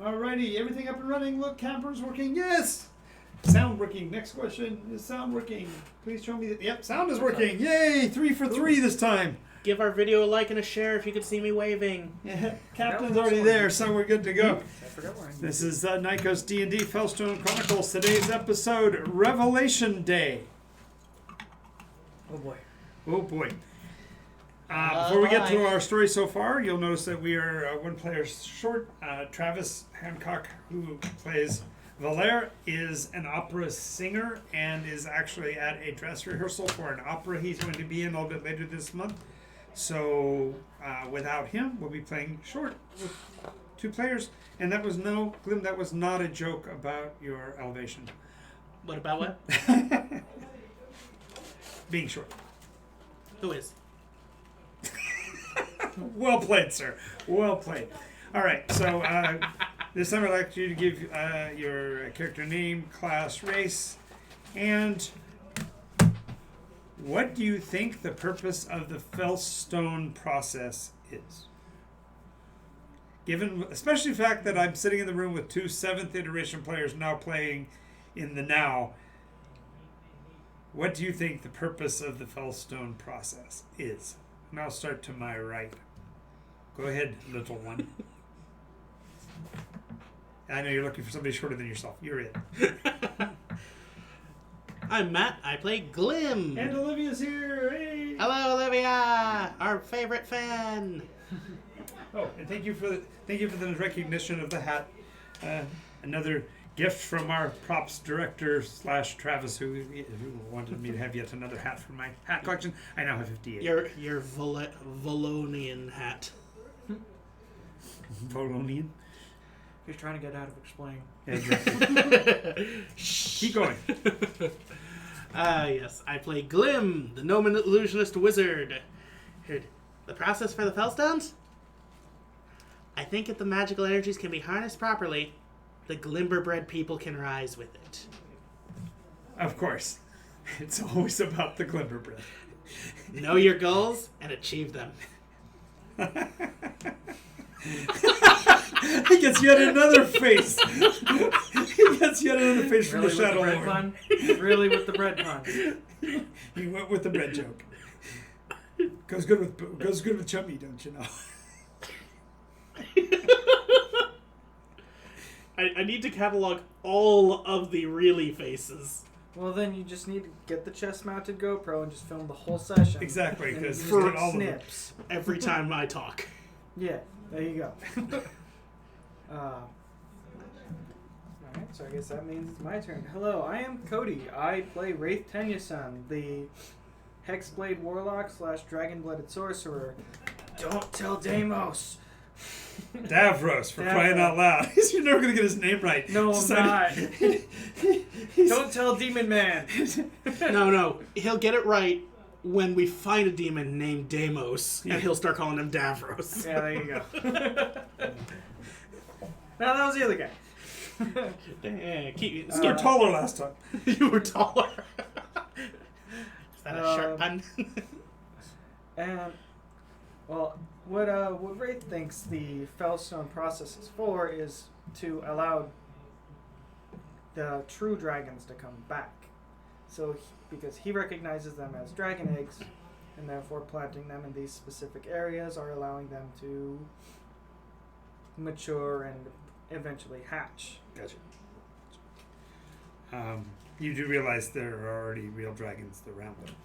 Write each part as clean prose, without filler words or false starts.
Alrighty, everything up and running. Look, camper's working. Yes! Sound working. Next question. Is sound working? Please show me that. Yep, sound is working. Yay! 3 for 3 this time. Give our video a like and a share if you could see me waving. Yeah, Captain's already there, so we're good to go. I forgot where I am. This is Nycos DND Fellstone Chronicles. Today's episode, Revelation Day. Oh boy. Oh boy. Before we get to our story so far, you'll notice that we are one player short. Travis Hancock, who plays Valere, is an opera singer and is actually at a dress rehearsal for an opera he's going to be in a little bit later this month. So without him, we'll be playing short with 2 players. And that was Glim, that was not a joke about your elevation. What about what? Being short. Who is? Well played, sir. Well played. All right, so this time I'd like you to give your character name, class, race, and what do you think the purpose of the Fellstone process is? Given, especially the fact that I'm sitting in the room with 2 7th iteration players now playing in the now, what do you think the purpose of the Fellstone process is? And I'll start to my right. Go ahead, little one. I know you're looking for somebody shorter than yourself. You're it. I'm Matt. I play Glim. And Olivia's here. Hey. Hello, Olivia, our favorite fan. Oh, and thank you for the recognition of the hat. Another gift from our props director / Travis, who wanted me to have yet another hat for my hat collection. I now have 58. Your Volonian hat. Volonian? He's trying to get out of explaining. Yeah, exactly. Keep going. Yes, I play Glim, the Gnomon illusionist wizard. The process for the Fellstones? I think if the magical energies can be harnessed properly, the Glimberbred people can rise with it. Of course. It's always about the Glimberbred. Know your goals and achieve them. He gets yet another face. He gets yet another face from the Shadow Bread Lord. pun? Really with the bread pun. He went with the bread joke. Goes good with chummy, don't you know? I need to catalog all of the really faces. Well, then you just need to get the chest-mounted GoPro and just film the whole session. Exactly, And because you for just all of them. snips. Every time I talk. Yeah, there you go. Alright, so I guess that means it's my turn. Hello, I am Cody. I play Wraith Tennyson, the Hexblade Warlock / Dragon-Blooded Sorcerer. Don't tell Deimos! Davros, for crying out loud. You're never going to get his name right. No, I'm not. Don't tell Demon Man! No, he'll get it right when we find a demon named Deimos, and he'll start calling him Davros. Yeah, there you go. No, that was the other guy. You were taller last time. You were taller. Is that a sharp pun? And, well, what Wraith thinks the Fellstone process is for is to allow the true dragons to come back. So, because he recognizes them as dragon eggs, and therefore planting them in these specific areas are allowing them to mature and eventually hatch. Gotcha. You do realize there are already real dragons around them.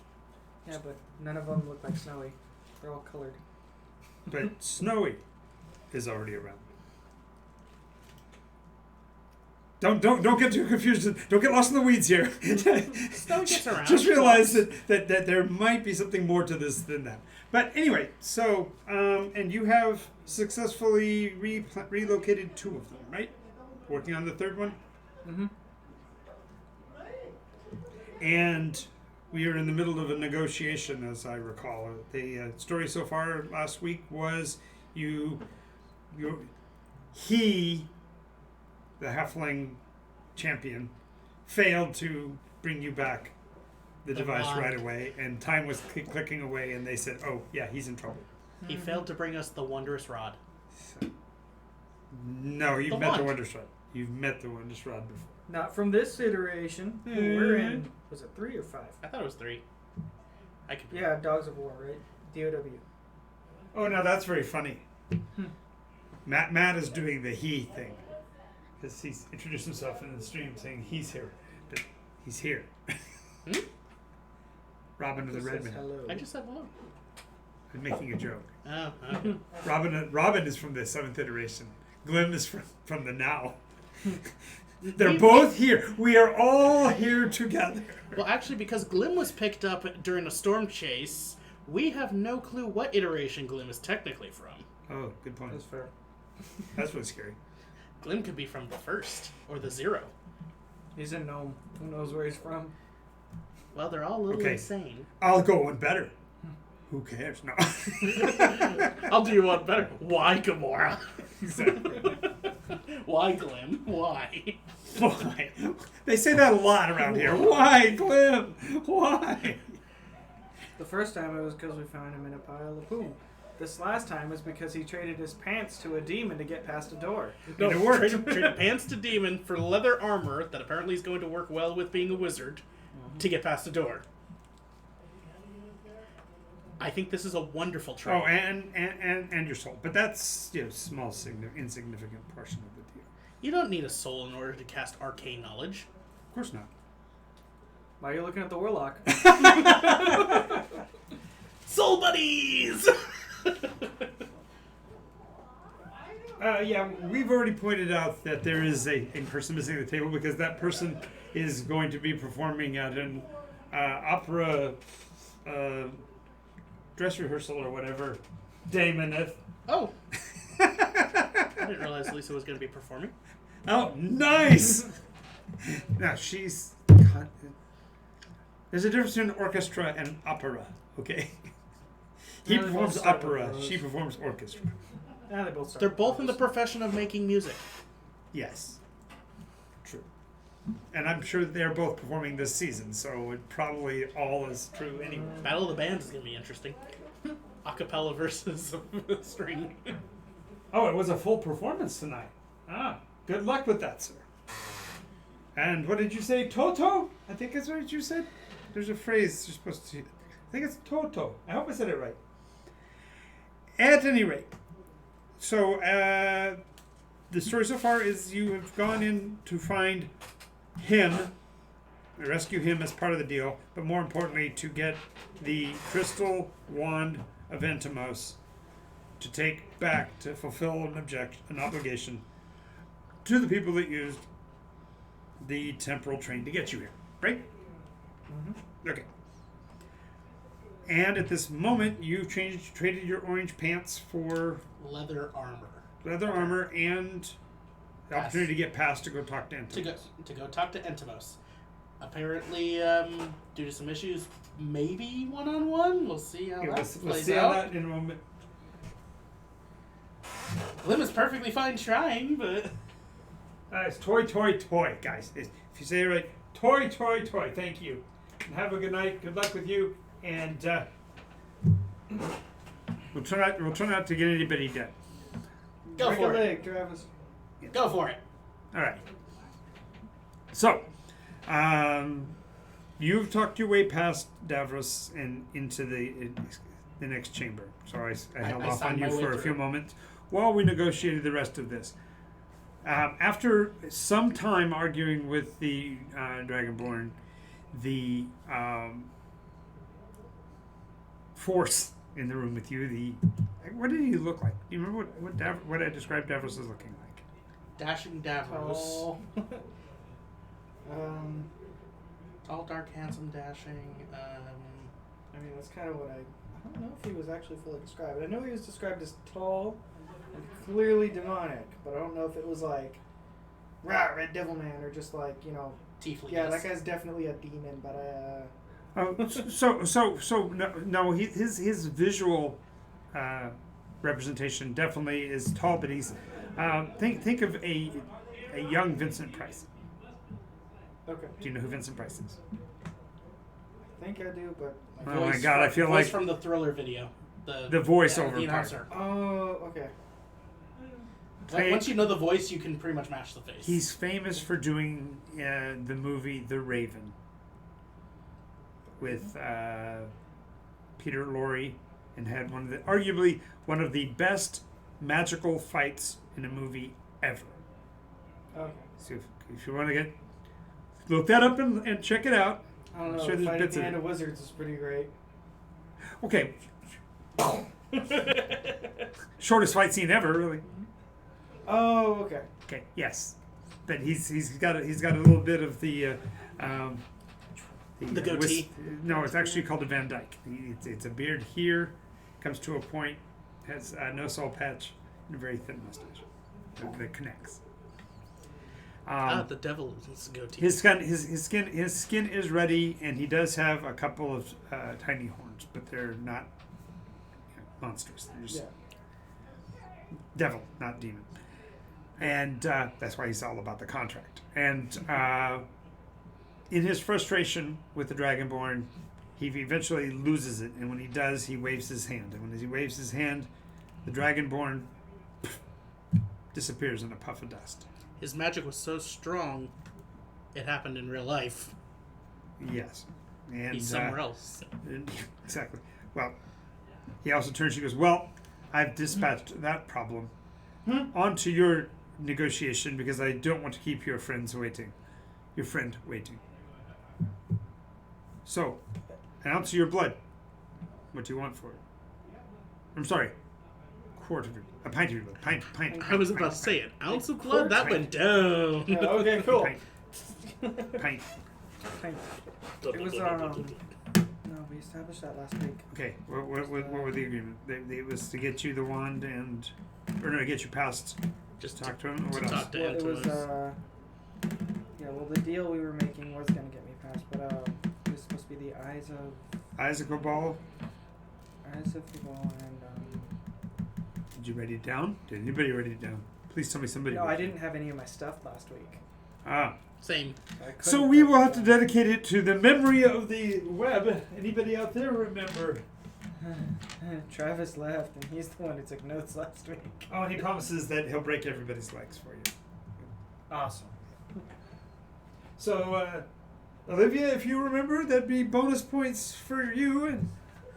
Yeah, but none of them look like Snowy. They're all colored. But Snowy is already around. Don't get too confused. Don't get lost in the weeds here. Snowy gets around. Just realize that there might be something more to this than that. But anyway, so and you have successfully relocated 2 of them, right? Working on the 3rd one. Mm-hmm. And we are in the middle of a negotiation, as I recall. The story so far last week was he, the halfling champion, failed to bring you back the device wand. right away, and time was clicking away, and they said, oh, yeah, he's in trouble. He failed to bring us the wondrous rod. So, No, you've The met the wand. Wonderstrad. You've met the Wonderstrad before. Not from this iteration. We're in. Was it 3 or 5? I thought it was 3. I could. Yeah, Dogs of War, right? DOW. Oh, no, that's very funny. Matt is doing the he thing. Because he's introduced himself in the stream saying he's here. But he's here. Robin of the Red Man. Hello. I just said hello. I'm making a joke. Oh, okay. Robin is from the 7th iteration. Glim is from the now. They're both here. We are all here together. Well, actually, because Glim was picked up during a storm chase, we have no clue what iteration Glim is technically from. Oh, good point. That's fair. That's what's scary. Glim could be from the 1st or the 0. He's a gnome. Who knows where he's from? Well, they're all a little Okay. insane. I'll go one better. Who cares? No. I'll do you one better. Why, Gamora? Exactly. Why, Glim? Why? Why? They say that a lot around here. Why, Glim? Why? The first time it was because we found him in a pile of poo. This last time was because he traded his pants to a demon to get past a door. No, And it worked. Trade pants to demon for leather armor that apparently is going to work well with being a wizard to get past the door. I think this is a wonderful trade. Oh, and your soul. But that's small, insignificant portion of the deal. You don't need a soul in order to cast arcane knowledge. Of course not. Why are you looking at the warlock? Soul buddies! Yeah, we've already pointed out that there is a person missing at the table because that person is going to be performing at an opera dress rehearsal or whatever. Damoneth. Oh. I didn't realize Lisa was going to be performing. Oh, nice! Now, she's... There's a difference between orchestra and opera, okay? He Yeah, they performs both start with opera, those. she performs orchestra. Yeah, they both start. They're with both in the those. profession of making music. Yes. True. And I'm sure they're both performing this season, so it probably all is true anyway. Battle of the Bands is going to be interesting. Acapella versus string. Oh, it was a full performance tonight. Ah, good luck with that, sir. And what did you say, Toto? I think that's what you said. There's a phrase you're supposed to... I think it's Toto. I hope I said it right. At any rate, so the story so far is you have gone in to find him, rescue him as part of the deal, but more importantly, to get the crystal wand of Entomos to take back to fulfill an obligation to the people that used the temporal train to get you here, right? Mm-hmm. Okay. And at this moment, you've traded your orange pants for Leather armor. leather armor and the Pass. opportunity to get past to go talk to Entomos. To go talk to Entomos. Apparently, due to some issues, maybe one-on-one. We'll see how Okay, that let's plays see how out. that in a moment. Lim is perfectly fine trying, but... It's toy, guys. If you say it right, toy. Thank you. And have a good night. Good luck with you. And we'll try not to get anybody dead. Go Break for a it. leg, Travis. Go for it. All right. So, you've talked your way past Davros and into the next chamber. So I held off on signed you my way for a few through. moments while we negotiated the rest of this. After some time arguing with the Dragonborn, the force in the room with you, what did he look like? Do you remember what I described Davros as looking like? Dashing Davros. Oh. Tall, dark, handsome, dashing. I mean, that's kind of what I don't know if he was actually fully described. I know he was described as tall and clearly demonic, but I don't know if it was like, rah, Red Devil Man, or just like, Tiefling. yeah, that guy's definitely a demon, but No. His visual representation definitely is tall, but he's think of a young Vincent Price. okay. Do you know who Vincent Price is? I think I do, but Oh my God, I feel voice like from the Thriller video. the voiceover the part. announcer. oh, okay. Like, once you know the voice, you can pretty much match the face. He's famous for doing the movie The Raven with Peter Lorre, and had arguably one of the best magical fights in a movie ever. Okay. So if you want to look that up and check it out. I don't know. I'm sure there's Fight at bits the of End it. of Wizards is pretty great. Okay. Shortest fight scene ever, really. Oh, okay. Okay, yes, but he's got a little bit of the goatee. No, it's actually called a Van Dyke. It's a beard here, comes to a point, has no soul patch, and a very thin mustache that connects. The devil is a goatee. His skin is ready, and he does have a couple of tiny horns, but they're not monstrous. They're just devil, not demon. And that's why he's all about the contract. And in his frustration with the Dragonborn, he eventually loses it. And when he does, he waves his hand. And when he waves his hand, the Dragonborn disappears in a puff of dust. His magic was so strong, it happened in real life. Yes. And he's somewhere else. Exactly. Well, he also turns and goes, well, I've dispatched that problem onto your negotiation because I don't want to keep your friend waiting. So, an ounce of your blood. What do you want for it? I'm sorry. Quart of it. A pint of your blood. Pint. I was about to say an ounce of blood? That went down. Yeah, okay, cool. Pint. It was, no, we established that last week. Okay, what were the agreement? It was to get you the wand to get you past. Just talk to him. Or what else? talk to Well, him. it was, the deal we were making was going to get me past, but it was supposed to be the Eyes of Cabal. and, Did you write it down? Did anybody write it down? Please tell me somebody. no, wrote I it didn't have any of my stuff last week. Same. So we will have to dedicate it to the memory of the web. Anybody out there remember? Travis left, and he's the one who took notes last week. Oh, and he promises that he'll break everybody's legs for you. Awesome. So, Olivia, if you remember, that'd be bonus points for you. And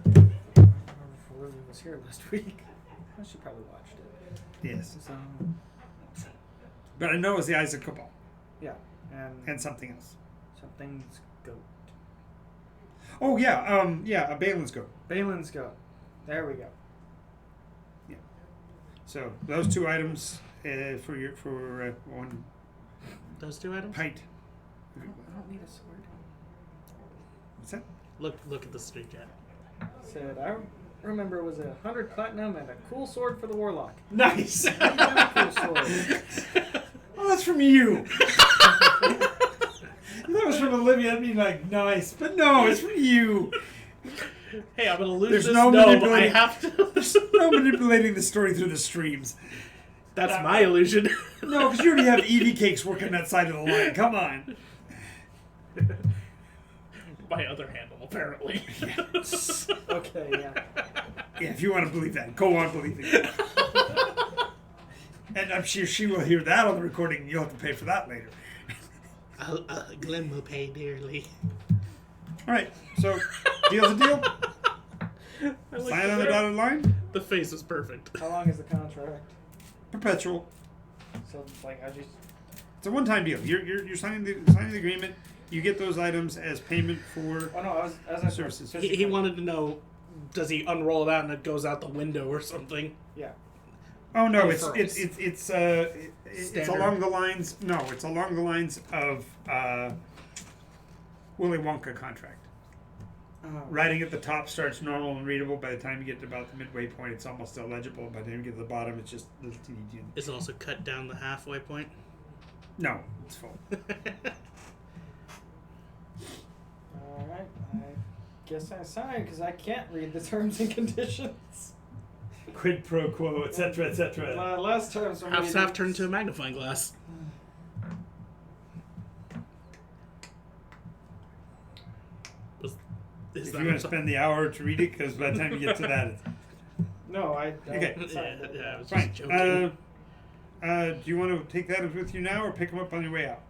I don't remember if Olivia was here last week. She probably watched it. yes, So, but I know it was the Eyes of Cabal yeah, and something else. something's goat. Oh yeah, a Balin's goat. Balin's goat. There we go. So those two items for one Those two items? pint. I don't need a sword. What's that? Look at the street chat. Said I remember it was 100 platinum and a cool sword for the warlock. Nice. Cool sword. Oh, that's from you. If that was from Olivia, I'd be like, nice. But no, it's from you. Hey, I'm gonna lose There's this no gnome. I manipulating- have to. There's no manipulating the story through the streams. That's my illusion. No, because you already have Evie cakes working that side of the line. Come on. My other handle, apparently. Okay, yeah. Yeah, if you want to believe that, go on believing it. And I'm sure she will hear that on the recording, and you'll have to pay for that later. Glenn will pay dearly. All right, so deal's a deal. I like Sign on the dotted line. The face is perfect. How long is the contract? Perpetual. So like I just It's a one-time deal. You're signing the agreement. You get those items as payment for as I services. He wanted to know, does he unroll it out and it goes out the window or something? Yeah. Oh no, it's Standard. along the lines. No, it's along the lines of Willy Wonka contract. Writing at the top starts normal and readable. By the time you get to about the midway point, it's almost illegible. By the time you get to the bottom, it's just little teeny. Is it also cut down the halfway point? No, it's full. All right. I guess I signed because I can't read the terms and conditions. Quid pro quo, etc., etc. Last time somebody Half turned into a magnifying glass. If you want to spend the hour to read it, because by the time you get to that, it's... No, I Okay. signed it. Yeah, I was Fine. just joking. Do you want to take that with you now or pick them up on your way out?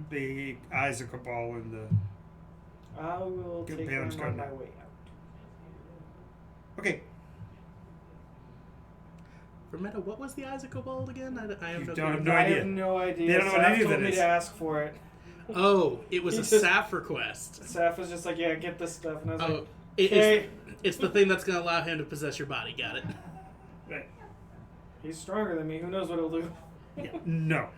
The icicle ball and the... I will Good take balance them on gun. my way out. Okay. Rometta, what was the icicle bolt again? I have You no don't clue. No I idea. have no idea. They don't know what Saf any of told that me is. to ask for it. Oh, it was He a just- SAF request. Saf was just like, yeah, get this stuff. And I was Oh, like, it's, okay. it's the thing that's going to allow him to possess your body. Got it. Right. He's stronger than me. Who knows what he'll do? Yeah. No.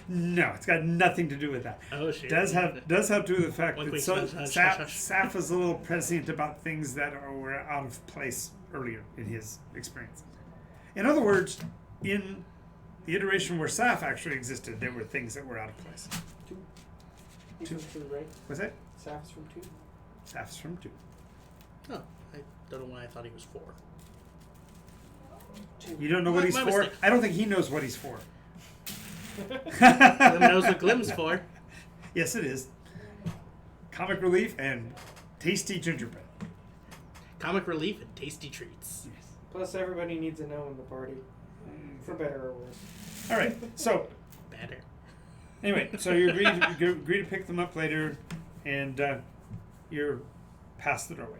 No, it's got nothing to do with that. Oh, shit. Does have to do with the fact Wink, that wink, hush, hush, hush. Saf is a little prescient about things that were out of place earlier in his experience. In other words, in the iteration where Saf actually existed, there were things that were out of place. He's from 2, right? Was it? Saf's from 2. Saf's from 2. Oh, I don't know why I thought he was 4. 2. You don't know what he's My for? mistake. I don't think he knows what he's for. Glim knows what Glim's for. Yes, it is. Comic relief and tasty gingerbread. Comic relief and tasty treats. Plus, everybody needs a no in the party. For better or worse. All right. So Better. anyway, so you agree to pick them up later, and you're past the doorway.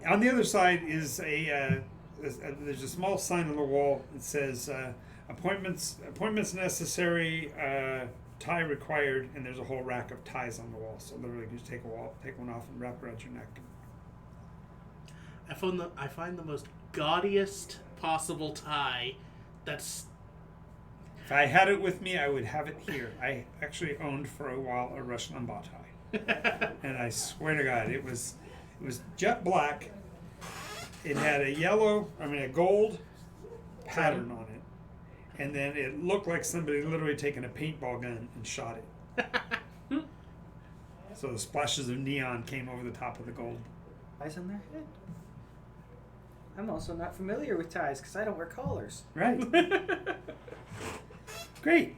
On the other side is there's a small sign on the wall that says appointments necessary, tie required, and there's a whole rack of ties on the wall. So literally, you just take one off and wrap it around your neck. I find the most gaudiest possible tie. That's If I had it with me, I would have it here. I actually owned for a while a Rush Limbaugh tie, and I swear to God, it was jet black. It had a gold pattern on it, and then it looked like somebody literally taken a paintball gun and shot it. So the splashes of neon came over the top of the gold. Ties on their head. I'm also not familiar with ties because I don't wear collars. Right. Great.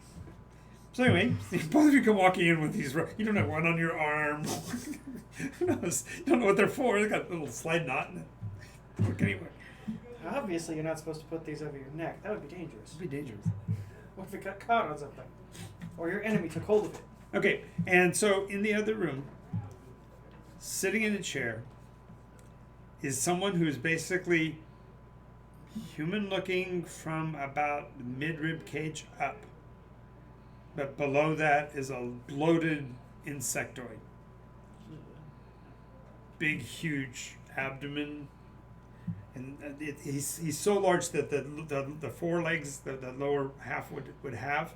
So anyway, both of you come walking in with these. You don't have one on your arm. Who knows? You don't know what they're for. They got a little slide knot in it. Work anywhere. Obviously, you're not supposed to put these over your neck. That would be dangerous. It'd be dangerous. What if it got caught on something? Or your enemy took hold of it? Okay, and so in the other room, sitting in a chair, is someone who is basically human-looking from about the mid-rib cage up. But below that is a bloated insectoid. Big, huge abdomen. And he's so large that the forelegs, the lower half would have,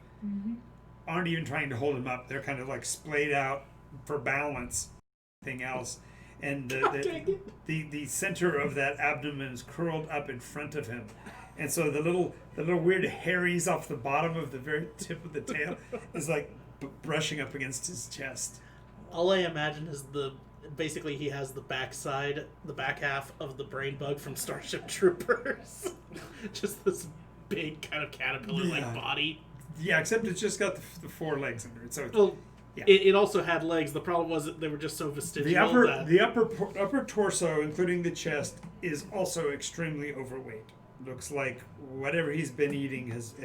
aren't even trying to hold him up. They're kind of like splayed out for balance. Anything else. And the center of that abdomen is curled up in front of him. And so the little weird hairies off the bottom of the very tip of the tail is like brushing up against his chest. all I imagine is basically he has the back half of the brain bug from Starship Troopers. Just this big kind of caterpillar-like body. Yeah, except it's just got the four legs under it. So Well, yeah. it also had legs. The problem was that they were just so vestigial. The upper torso, including the chest, is also extremely overweight. Looks like whatever he's been eating has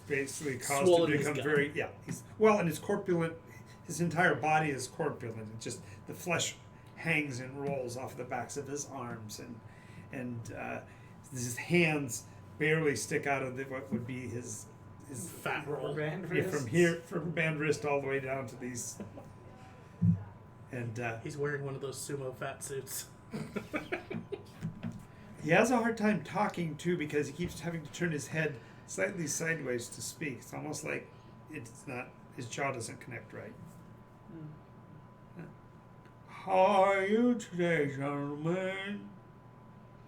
basically caused Swollen him to his become gut. very and it's corpulent. His entire body is corpulent. It just the flesh hangs and rolls off the backs of his arms, and his hands barely stick out of what would be his fat roll. Band yeah, from band wrist all the way down to these. And He's wearing one of those sumo fat suits. he has a hard time talking too because he keeps having to turn his head slightly sideways to speak. It's almost like his jaw doesn't connect right. How are you today, gentlemen?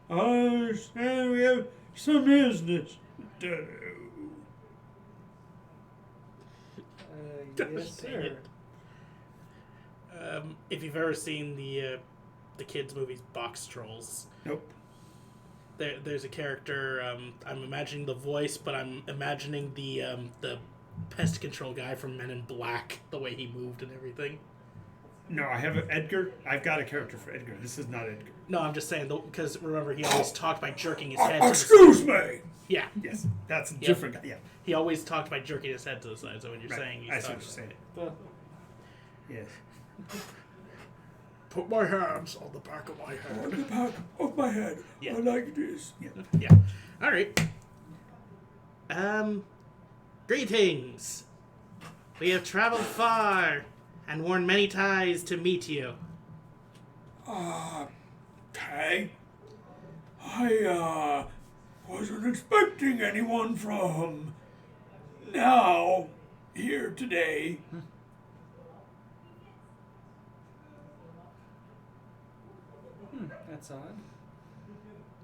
I understand we have some business to do. Yes, Dang sir. it. If you've ever seen the kids' movies Box Trolls, Nope. there's a character. I'm imagining the voice, but I'm imagining the pest control guy from Men in Black, the way he moved and everything. No, I have Edgar. I've got a character for Edgar. This is not Edgar. No, I'm just saying, because remember, he always talked by jerking his head Excuse me! Yeah. Yes, that's a different guy. Yeah. He always talked by jerking his head to the side, so when you're saying he's I see talking what you're saying. Well, Yes. Put my hands on the back of my head. On the back of my head. Yeah. I like this. Yeah. Yeah. Alright. Greetings. We have traveled far and worn many ties to meet you. Okay. I wasn't expecting anyone from now here today. that's odd.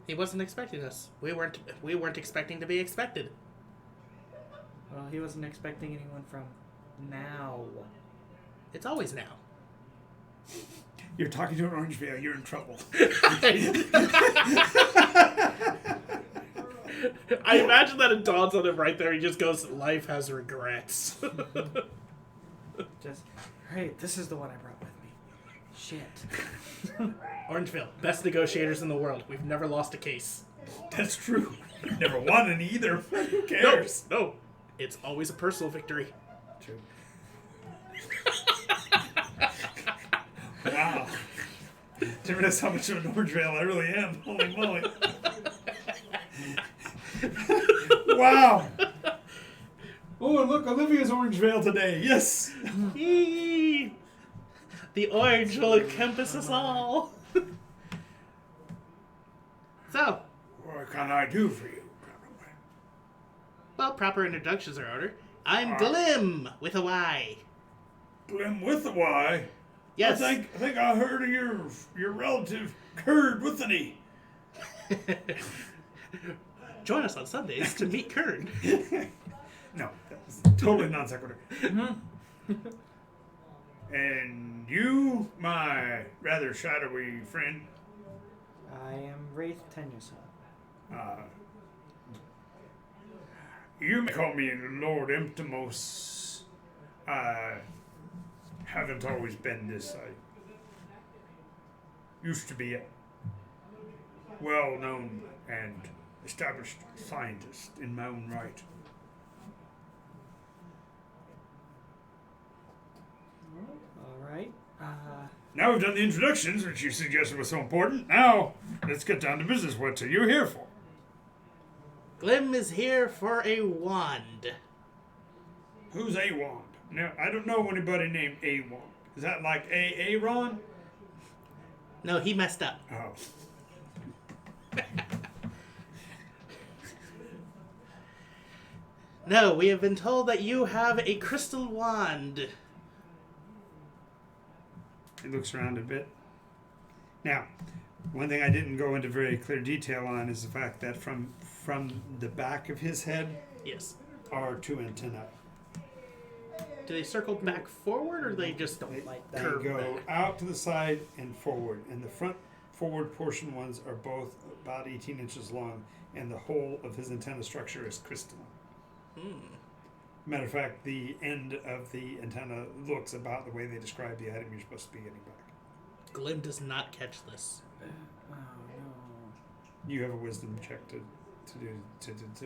He wasn't expecting us. We weren't expecting to be expected. Well, he wasn't expecting anyone from now. It's always now. You're talking to an orange veil. You're in trouble. I imagine that it dawns on him right there. He just goes, "Life has regrets." Just, hey, this is the one I brought with me. Shit. Orangeville, best negotiators in the world. We've never lost a case. That's true. Never won any either. Who cares? No. It's always a personal victory. True. Wow. Didn't realize how much of an orange veil I really am. Holy moly. Wow. Oh, and look, Olivia's orange veil today. Yes. Yee. The orange will encompass us all. So, What can I do for you? well, proper introductions are in order. I'm Glim with a Y. Glim with a Y. Yes. I think I heard of your relative Curd with an E. Join us on Sundays to meet Kern. No, that's totally non sequitur. And you, my rather shadowy friend, I am Wraith Tenusa. you may call me Lord Emptimos. I haven't always been this. I used to be a well-known and established scientist in my own right. All right. Now we've done the introductions, which you suggested was so important. Now, let's get down to business. What are you here for? Glim is here for a wand. Who's A Wand? Now, I don't know anybody named A Wand. Is that like Aaron? No, he messed up. Oh. No, we have been told that you have a crystal wand. He looks around a bit. Now, one thing I didn't go into very clear detail on is the fact that from the back of his head Yes. are two antennae. Do they circle back forward, or they just Don't like They that. curve go back? out to the side and forward, and the front forward portion ones are both about 18 inches long, and the whole of his antenna structure is crystalline. Matter of fact, the end of the antenna looks about the way they describe the item you're supposed to be getting back. Glim does not catch this. Oh no. You have a wisdom check to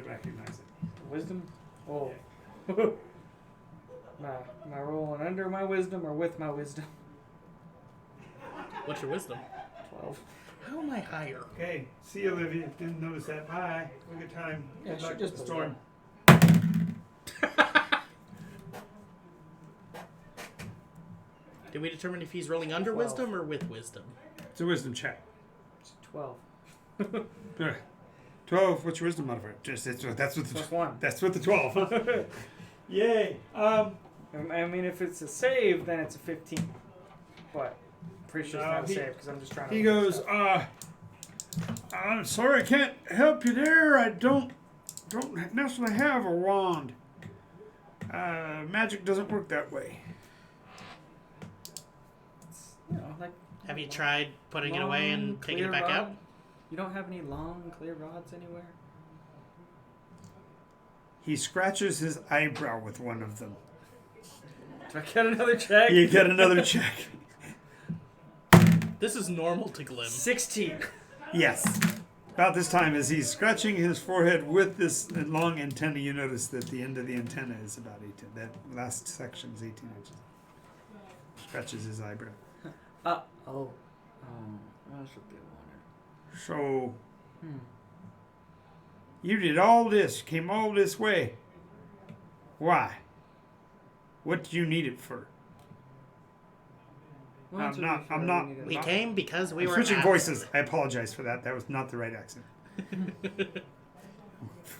recognize it. Wisdom? Oh. Am I rolling under my wisdom or with my wisdom? What's your wisdom? 12. How am I higher? Okay, see you, Olivia. Didn't notice that. Bye. Have a good time. Yeah, Good she luck just with the storm. Did we determine if he's rolling under 12. wisdom or with wisdom? It's a wisdom check. It's 12. 12. What's your wisdom modifier? That's what the Plus 1. That's what the 12. Yay. I mean, if it's a save, then it's a 15. But I'm pretty sure it's No, not a save because I'm just trying to. He look goes, this up. I'm sorry I can't help you there. I don't necessarily have a wand. Magic doesn't work that way. You know, like Have you tried putting it away long, and taking it clear back rod? out? You don't have any long, clear rods anywhere? He scratches his eyebrow with one of them. Do I get another check? You get another check. This is normal to Glim. 16. Yes. About this time, as he's scratching his forehead with this long antenna, you notice that the end of the antenna is about 18. That last section is 18 inches. Scratches his eyebrow. That should be a So, you did all this, came all this way. Why? What do you need it for? I'm not. We came because we were switching asked. voices. I apologize for that. That was not the right accent.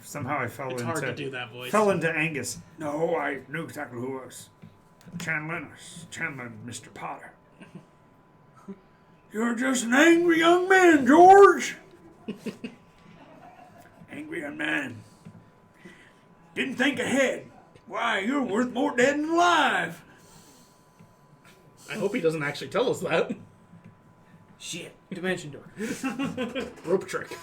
Somehow I fell It's into. hard to do that voice. Fell into Angus. No, I knew exactly who it was. Chandler and Mr. Potter. You're just an angry young man, George. Angry young man. Didn't think ahead. Why, you're worth more dead than alive. I hope he doesn't actually tell us that. Shit. Dimension door. Rope trick.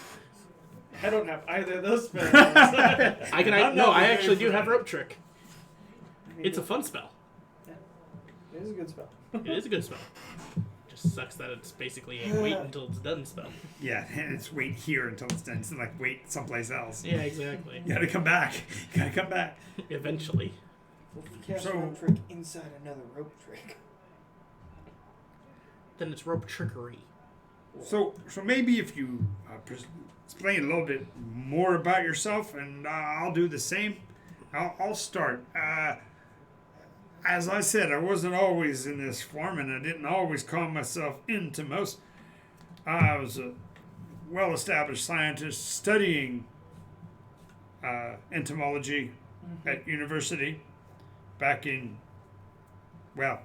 I don't have either of those spells. I actually do have rope trick. It's a fun spell. Yeah. It is a good spell. It is a good spell. Just sucks that it's basically a wait until it's done spell. Yeah, and it's wait here until it's done. It's like wait someplace else. Yeah, exactly. You gotta come back. You gotta come back. Eventually. Cast So- rope trick inside another rope trick. Then it's rope trickery. So maybe if you explain a little bit more about yourself, and I'll do the same. I'll start. As I said, I wasn't always in this form, and I didn't always call myself into most. I was a well-established scientist studying entomology at university back in, well,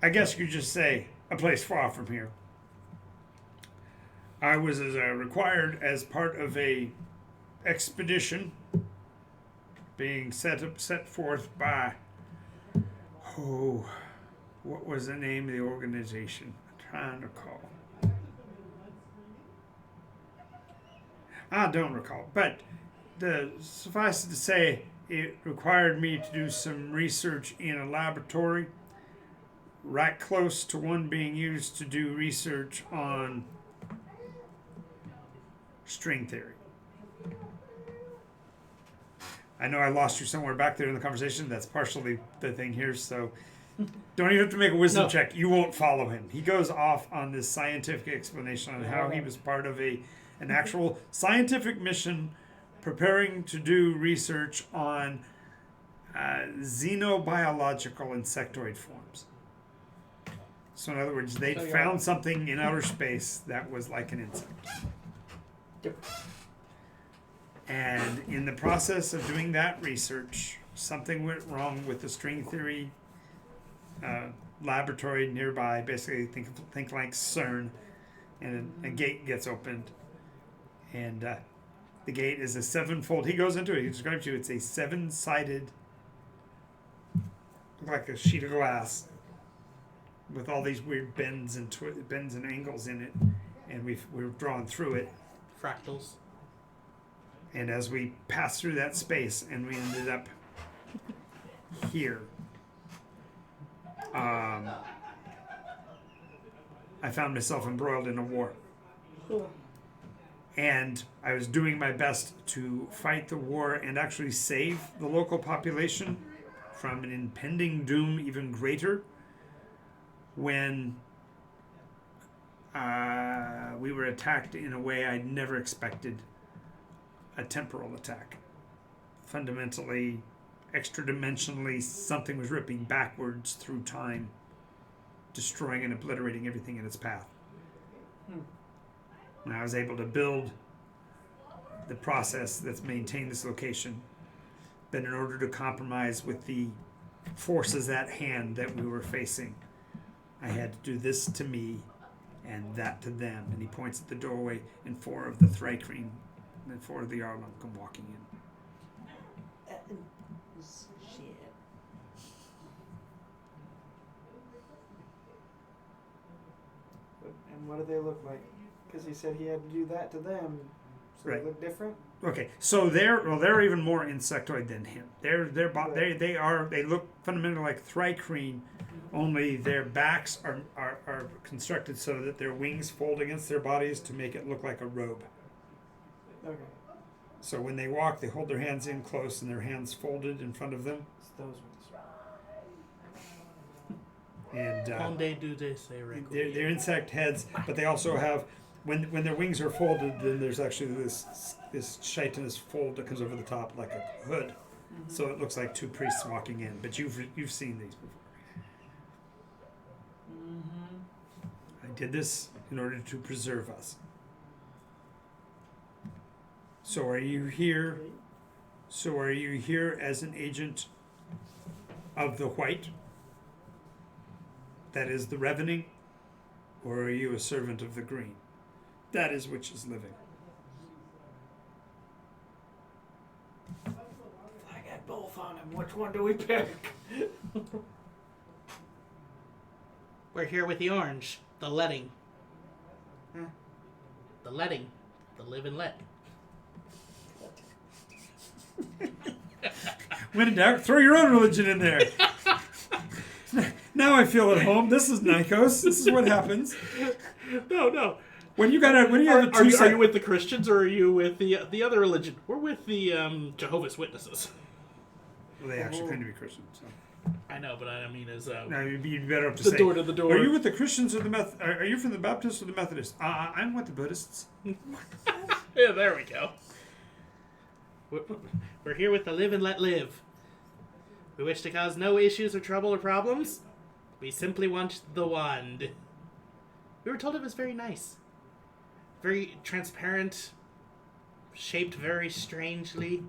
I guess you could just say a place far from here. I was required as part of a expedition being set forth by, what was the name of the organization? I'm trying to recall. I don't recall, but suffice it to say, it required me to do some research in a laboratory right close to one being used to do research on string theory. I know I lost you somewhere back there in the conversation. That's partially the thing here, so don't even have to make a wisdom check. You won't follow him. He goes off on this scientific explanation on how he was part of an actual scientific mission preparing to do research on xenobiological insectoid forms. So in other words, they'd found something in outer space that was like an insect. Yep. And in the process of doing that research, something went wrong with the string theory laboratory nearby. Basically, think like CERN, and a gate gets opened, and the gate is a sevenfold. He goes into it. He describes to you. It's a seven-sided, like a sheet of glass, with all these weird bends and angles in it, and we've drawn through it. Fractals. And as we passed through that space, and we ended up here, I found myself embroiled in a war. And I was doing my best to fight the war and actually save the local population from an impending doom even greater when we were attacked in a way I'd never expected. A temporal attack. Fundamentally, extra-dimensionally, something was ripping backwards through time, destroying and obliterating everything in its path. And I was able to build the process that's maintained this location, but in order to compromise with the forces at hand that we were facing, I had to do this to me and that to them. And he points at the doorway, and 4 of the Thrycreen and 4 of the Albin come walking in. Shit. And what do they look like? Because he said he had to do that to them, so Right. they look different. Okay, so they're even more insectoid than him. They look fundamentally like Thrycreen, only their backs are constructed so that their wings fold against their bodies to make it look like a robe. Okay. So when they walk, they hold their hands in close and their hands folded in front of them. It's those ones. And Onde do they say they're insect heads, but they also have, when their wings are folded, then there's actually this chitinous fold that comes over the top like a hood. Mm-hmm. So it looks like two priests walking in, but you've seen these before. Mm-hmm. I did this in order to preserve us. So are you here? So are you here as an agent of the white? That is the Revening? Or are you a servant of the green? That is which is living. I got both on him. Which one do we pick? We're here with the orange, the letting. Huh? The letting. The live and let. When in doubt, throw your own religion in there. Now I feel at home. This is Nycos. This is what happens. No. When you have a Are you with the Christians or are you with the other religion? We're with the Jehovah's Witnesses. Well, they actually claim to be Christians. So. I know, but I mean, as No, you'd be better up to the say. door to the door. Are you with the Christians or the Are you from the Baptists or the Methodists? I'm with the Buddhists. Yeah, there we go. We're here with the live and let live. We wish to cause no issues or trouble or problems. We simply want the wand. We were told it was very nice. Very transparent. Shaped very strangely.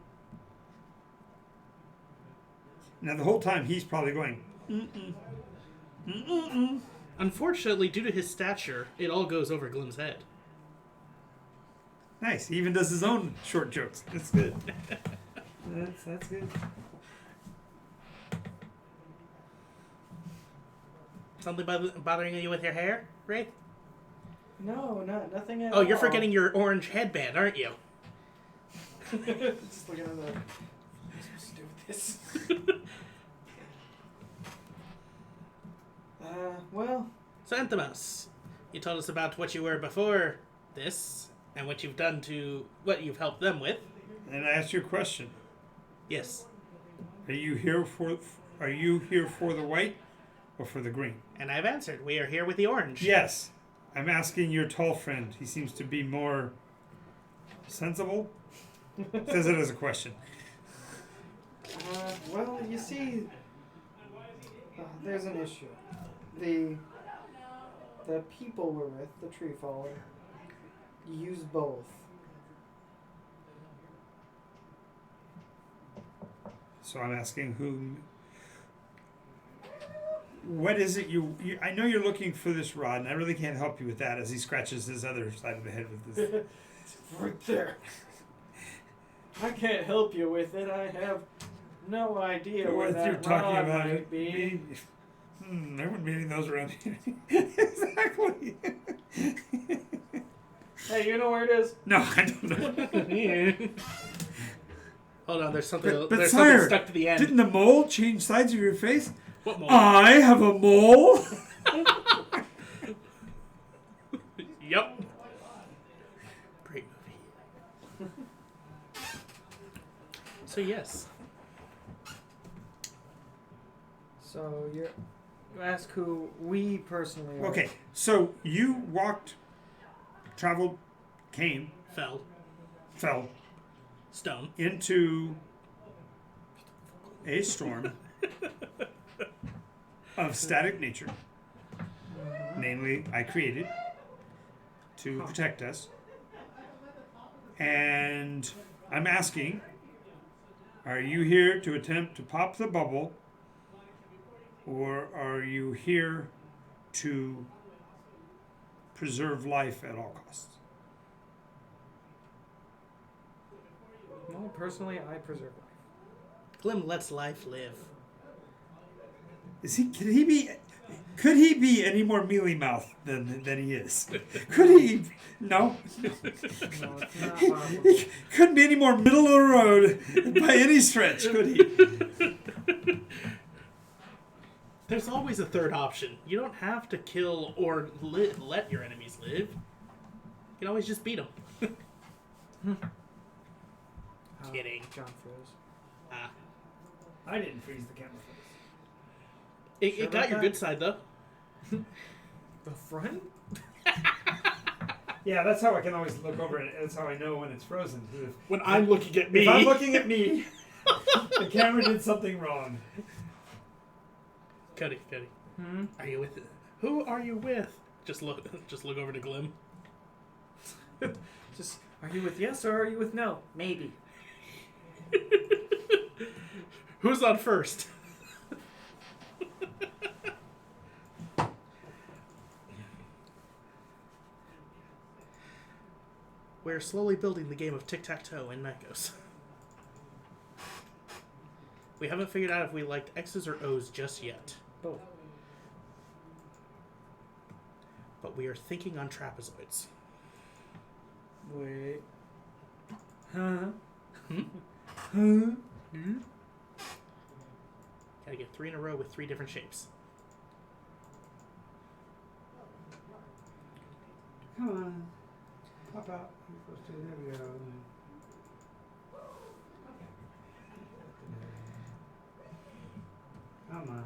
Now the whole time he's probably going, mm-mm, mm-mm. Unfortunately, due to his stature, it all goes over Glim's head. Nice. He even does his own short jokes. That's good. That's good. Something bothering you with your hair, Wraith? No, nothing at all. Oh, you're forgetting your orange headband, aren't you? Just looking at the... What am I supposed to do with this? Well... So, Anthemos, you told us about what you were before this, and what you've done to... what you've helped them with. And I asked you a question. Yes. Are you here for the white or for the green? And I've answered. We are here with the orange. Yes. I'm asking your tall friend. He seems to be more sensible. Says it as a question. Well, you see, there's an issue. The people we're with, the tree follower, use both. So I'm asking whom. What is it you I know you're looking for this rod, and I really can't help you with that as he scratches his other side of the head with this. It's right there. I can't help you with it. I have no idea where that you're talking rod about might it. be. There wouldn't be any of those around here. Exactly. Hey, you know where it is? No, I don't know. Hold on, there's something. But there's sire, something stuck to the end. Didn't the mole change sides of your face? What mole? I have a mole. Yep. Great movie. So yes. So you ask who we personally are. Okay, so you traveled, came, fell Stone. into a storm of static nature. Namely, I created to protect us. And I'm asking, are you here to attempt to pop the bubble, or are you here to preserve life at all costs? Well, personally, I preserve life. Glim lets life live. Could he be any more mealy mouthed than he is? Could he? No. No, it's not He possible. couldn't be any more middle of the road by any stretch, could he? There's always a third option. You don't have to kill or let your enemies live. You can always just beat them. Kidding. John froze. Ah. I didn't freeze the camera. It got your good side, though. The front? Yeah, that's how I can always look over it. That's how I know when it's frozen. When I'm looking at me. If I'm looking at me, the camera did something wrong. Cody. Are you with it? Who are you with? Just look over to Glim. Just, are you with yes or are you with no? Maybe. Who's on first? We're slowly building the game of tic-tac-toe in Nycos. We haven't figured out if we liked X's or O's just yet. Both. But we are thinking on trapezoids. Wait. Huh? Hmm? Huh? Gotta get 3 in a row with 3 different shapes. Come on. Pop out. There we go. Come on.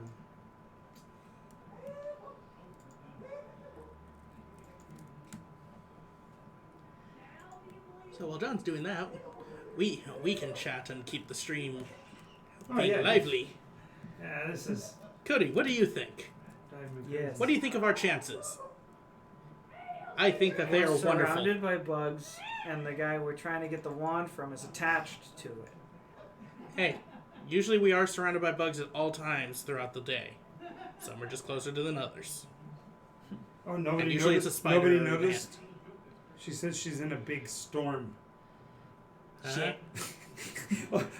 So while John's doing that, we can chat and keep the stream Oh, being yeah. lively. Yeah, this is. Cody, what do you think? Yes. What do you think of our chances? I think that they are We're wonderful. surrounded by bugs, and the guy we're trying to get the wand from is attached to it. Hey, usually we are surrounded by bugs at all times throughout the day. Some are just closer to than others. Oh, nobody And usually noticed. it's a spider Nobody or an noticed. She says she's in a big storm. Huh?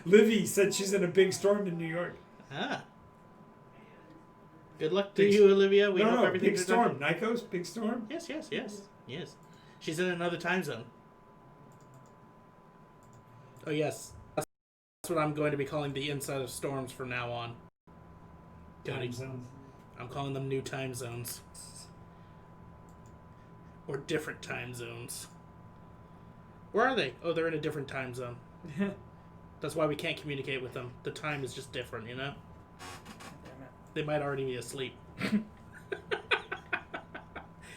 Livy said she's in a big storm in New York. Ah. Good luck to Big- you, Olivia. We hope No, everything big goes storm. Nycos, big storm. Yes. She's in another time zone. Oh, yes. That's what I'm going to be calling the inside of storms from now on. Cody. Time zones. I'm calling them new time zones. Or different time zones. Where are they? Oh, they're in a different time zone. That's why we can't communicate with them. The time is just different, you know? They might already be asleep.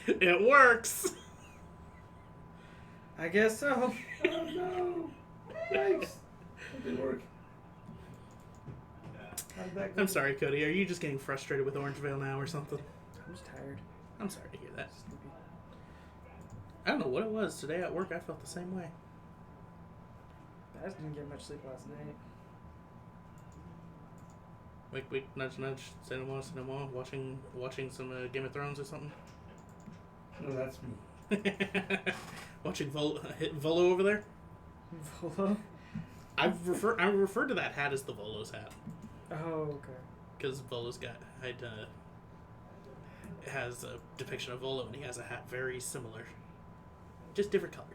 It works! I guess so. Oh no! Yikes! That didn't work. How did that go? I'm sorry, Cody. Are you just getting frustrated with Orangevale now or something? I'm just tired. I'm sorry to hear that. Sleepy. I don't know what it was. Today at work, I felt the same way. I just didn't get much sleep last night. Wait, nudge, say no more. Watching some Game of Thrones or something. No, that's me. Watching Volo over there. Volo? I refer to that hat as the Volo's hat Oh, okay. because Volo's has a depiction of Volo and he has a hat very similar, just different color.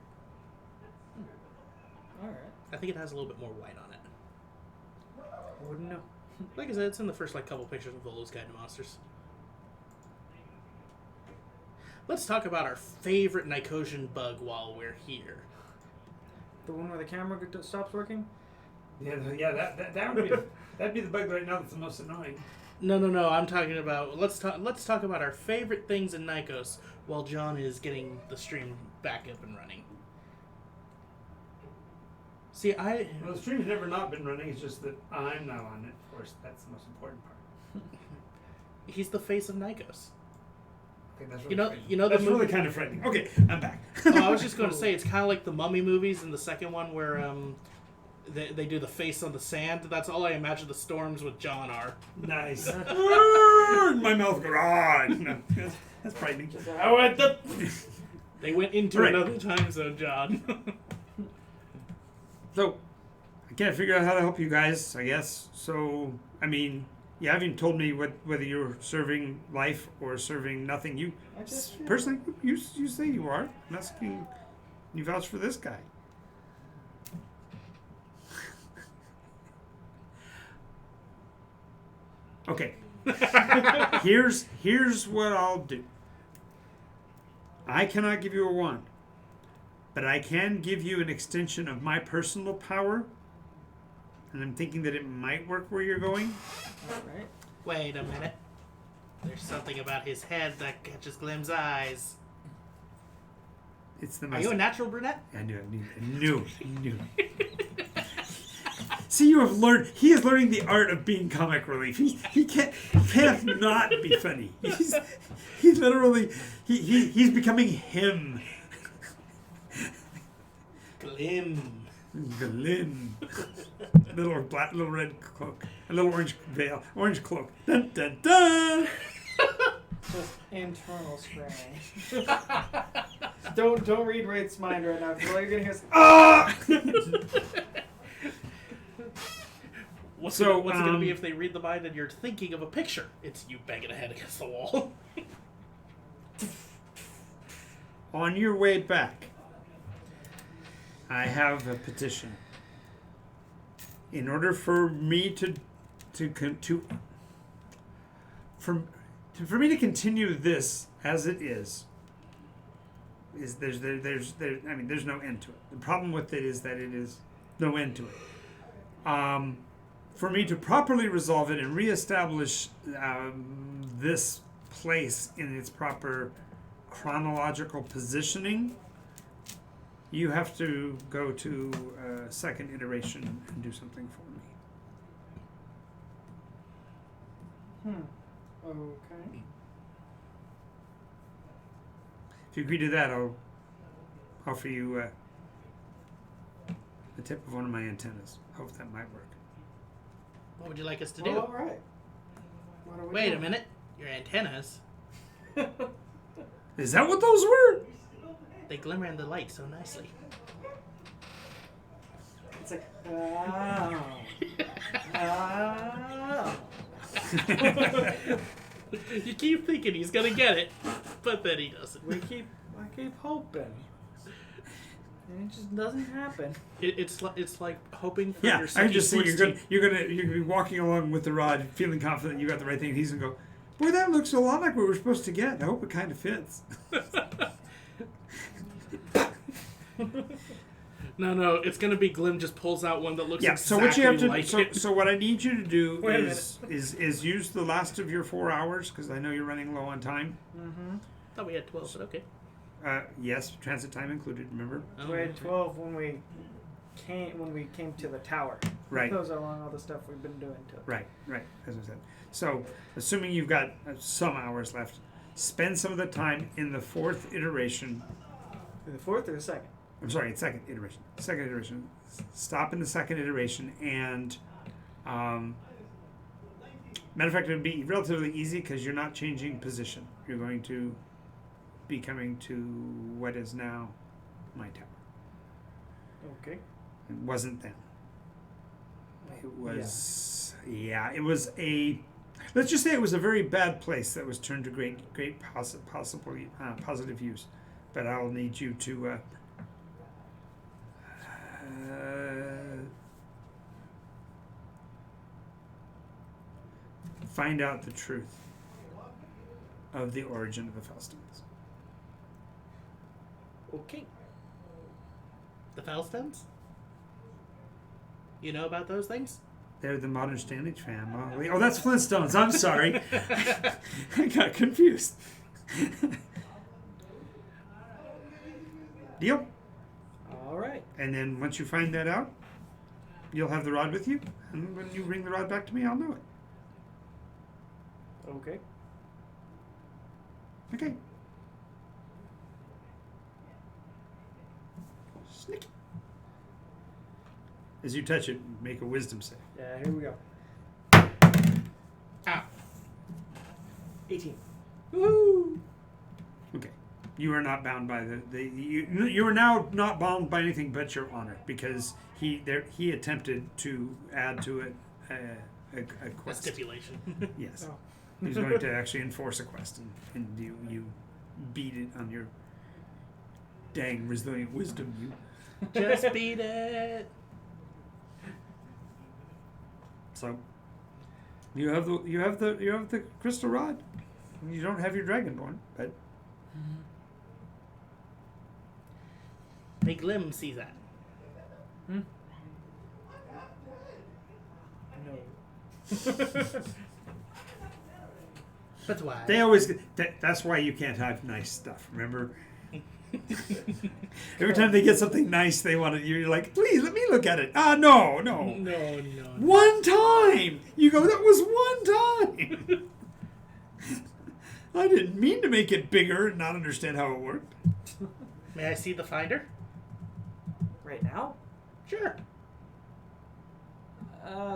Alright. I think it has a little bit more white on it. I wouldn't know. Like I said, it's in the first couple pictures of Volo's Guide to Monsters. Let's talk about our favorite Nycosian bug while we're here. The one where the camera stops working? Yeah, that would be that'd be the bug right now that's the most annoying. No. I'm talking about let's talk about our favorite things in Nycos while John is getting the stream back up and running. See, Well, the stream's never not been running. It's just that I'm now on it. Of course, that's the most important part. he's the face of Nycos. Okay, that's You know the that's movie. really kind of frightening. Okay, I'm back. Oh, I was just going to say it's kind of like the Mummy movies in the second one where they do the face on the sand. That's all I imagine the storms with John are. Nice. My mouth goes on. No, that's frightening. I went the... They went into Right. another time zone, John. So, I can't figure out how to help you guys, I guess. So, I mean, you haven't told me whether you're serving life or serving nothing. You, I just feel- personally, you say you are. I'm asking you vouch for this guy. Okay, Here's what I'll do. I cannot give you a wand, but I can give you an extension of my personal power, and I'm thinking that it might work where you're going. All right. Wait a minute. There's something about his head that catches Glim's eyes. It's the Are most... you a natural brunette? I knew. See, you have learned. He is learning the art of being comic relief. He can't not be funny. He's literally he's becoming him. Glim. Glim. little red cloak, a little orange veil, orange cloak. Dun dun dun. Just internal screaming. Don't read Wraith's mind right now, because all you're gonna hear is Ah! What's So, it going to be if they read the mind and you're thinking of a picture? It's you banging a head against the wall. On your way back, I have a petition. In order for me to continue this as it is there's no end to it. The problem with it is that it is no end to it. For me to properly resolve it and reestablish this place in its proper chronological positioning, you have to go to a second iteration and do something for me. Okay. If you agree to that, I'll offer you the tip of one of my antennas. Hope that might work. What would you like us to do? Well, all right. What are we Wait doing? a minute. Your antennas, Is that what those were? they glimmer in the light so nicely. It's like, oh. Oh. You keep thinking he's going to get it, but then he doesn't. I keep hoping. And it just doesn't happen. It's like hoping for Yeah, your I sucky just think sports you're gonna be walking along with the rod, feeling confident you got the right thing, and he's gonna go, "Boy, that looks a lot like what we're supposed to get. I hope it kind of fits." No, it's gonna be Glim just pulls out one that looks Yeah. exactly So what you have to like it. so what I need you to do Wait a is use the last of your 4 hours, because I know you're running low on time. Mm-hmm. Thought we had 12, but okay. Yes, transit time included. Remember? Oh, We had 12 when we came to the tower. Right. Those are along all the stuff we've been doing to it. Right. As I said. So, assuming you've got some hours left, spend some of the time in the fourth iteration. The fourth or the second? I'm sorry, second iteration. Second iteration. Stop in the second iteration, and matter of fact, it would be relatively easy because you're not changing position. You're going to be coming to what is now my tower. Okay. It wasn't then. It was, it was a. Let's just say it was a very bad place that was turned to great positive use. But I'll need you to find out the truth of the origin of the Fellstones. Okay. The Fellstones? You know about those things? They're the Modern Standage family. Oh, that's Flintstones. I'm sorry. I got confused. Deal? All right. And then once you find that out, you'll have the rod with you. And when you bring the rod back to me, I'll know it. Okay. Okay. Snick. As you touch it, make a wisdom save. Yeah, here we go. Ah. 18. Woo! Okay. You are not bound by you are now not bound by anything but your honor, because he attempted to add to it a A quest. stipulation. Yes. Oh. He's going to actually enforce a quest, and you beat it on your dang resilient wisdom. You. Just beat it. So, You have the crystal rod. You don't have your dragonborn, but Big Lim sees that. No. That's why. they always. That's why you can't have nice stuff. Remember. Every time they get something nice, they want it. You're like, please let me look at it. No. No. One time. You go. That was one time. I didn't mean to make it bigger and not understand how it worked. May I see the finder? Right now? Sure.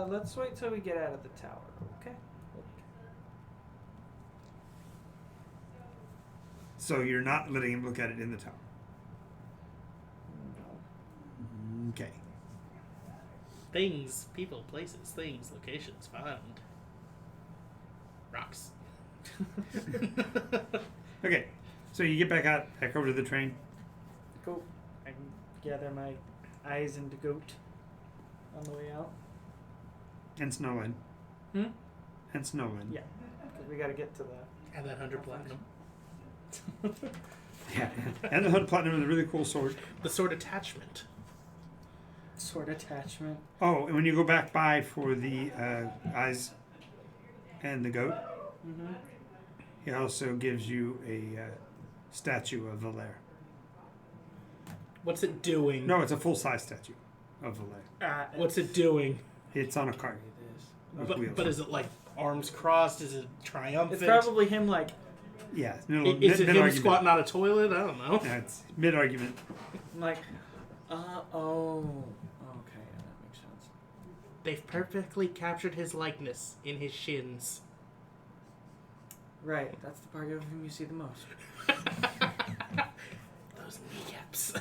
Let's wait till we get out of the tower, okay? So you're not letting him look at it in the tower. No. Okay. Things, people, places, things, locations, found. Rocks. Okay. So you get back over to the train. Cool. I can gather my eyes into goat on the way out. And Snowland. Hmm? And Snowland. Yeah. Because we gotta get to the... And that 100 platinum. Yeah. And the 100 platinum and the really cool sword. The sword attachment. sword attachment. Oh, and when you go back by for the eyes and the goat, Mm-hmm. he also gives you a statue of Valer. What's it doing? No, it's a full-size statue of Valer. What's it doing? It's on a cart. With wheels. But is it like arms crossed? Is it triumphant? It's probably him, like... Yeah. Is it him squatting on a toilet? I don't know. Yeah, it's mid-argument. Like, oh. Okay, yeah, that makes sense. They've perfectly captured his likeness in his shins. Right, that's the part of him you see the most. Those kneecaps.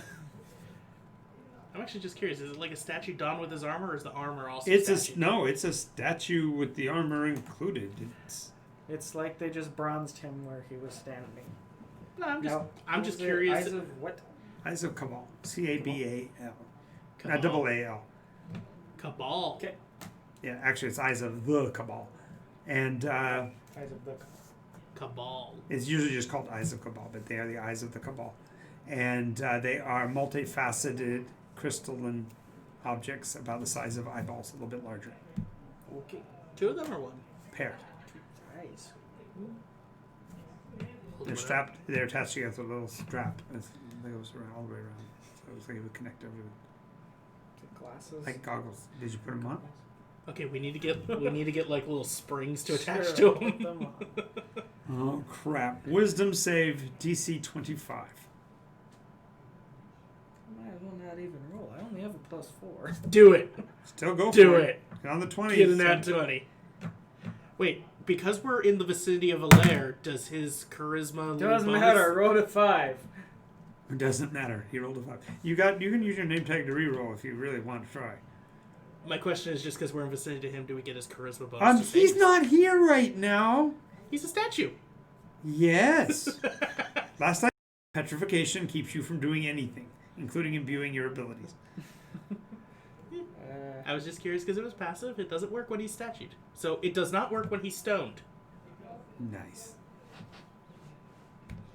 I'm actually just curious. Is it like a statue donned with his armor, or is the armor also It's statue? it's a statue with the armor included. It's like they just bronzed him where he was standing. No, I'm just Was it curious. Eyes of what? Eyes of Cabal. Cabal. Cabal. Double A-L. Cabal. Okay. Yeah, actually it's Eyes of the Cabal. And Eyes of the... Cabal. it's usually just called Eyes of Cabal, but they are the Eyes of the Cabal. And they are multifaceted crystalline objects about the size of eyeballs, a little bit larger. Okay. Two of them or one? Pair. Eyes. Hold They're it up. strapped. They're attached together with a little strap that goes around all the way around. So it looks like it would connect everything. The glasses. Like goggles. Did you put them on? Okay, we need to get like little springs to attach Sure, to put them. them on. Oh crap! Wisdom save DC 25. Might as well not even roll. I only have a +4. Do it. Still go Do for it. Get on the 20. Get an nat 20. Wait, because we're in the vicinity of Valer, does his charisma Doesn't bonus- matter. I rolled a 5. It doesn't matter. He rolled a 5. You can use your name tag to reroll if you really want to try. My question is just because we're in vicinity to him, do we get his charisma bonus? to He's saves? not here right now. He's a statue. Yes. Last time, petrification keeps you from doing anything, including imbuing your abilities. I was just curious because it was passive. It doesn't work when he's statued. So it does not work when he's stoned. Nice.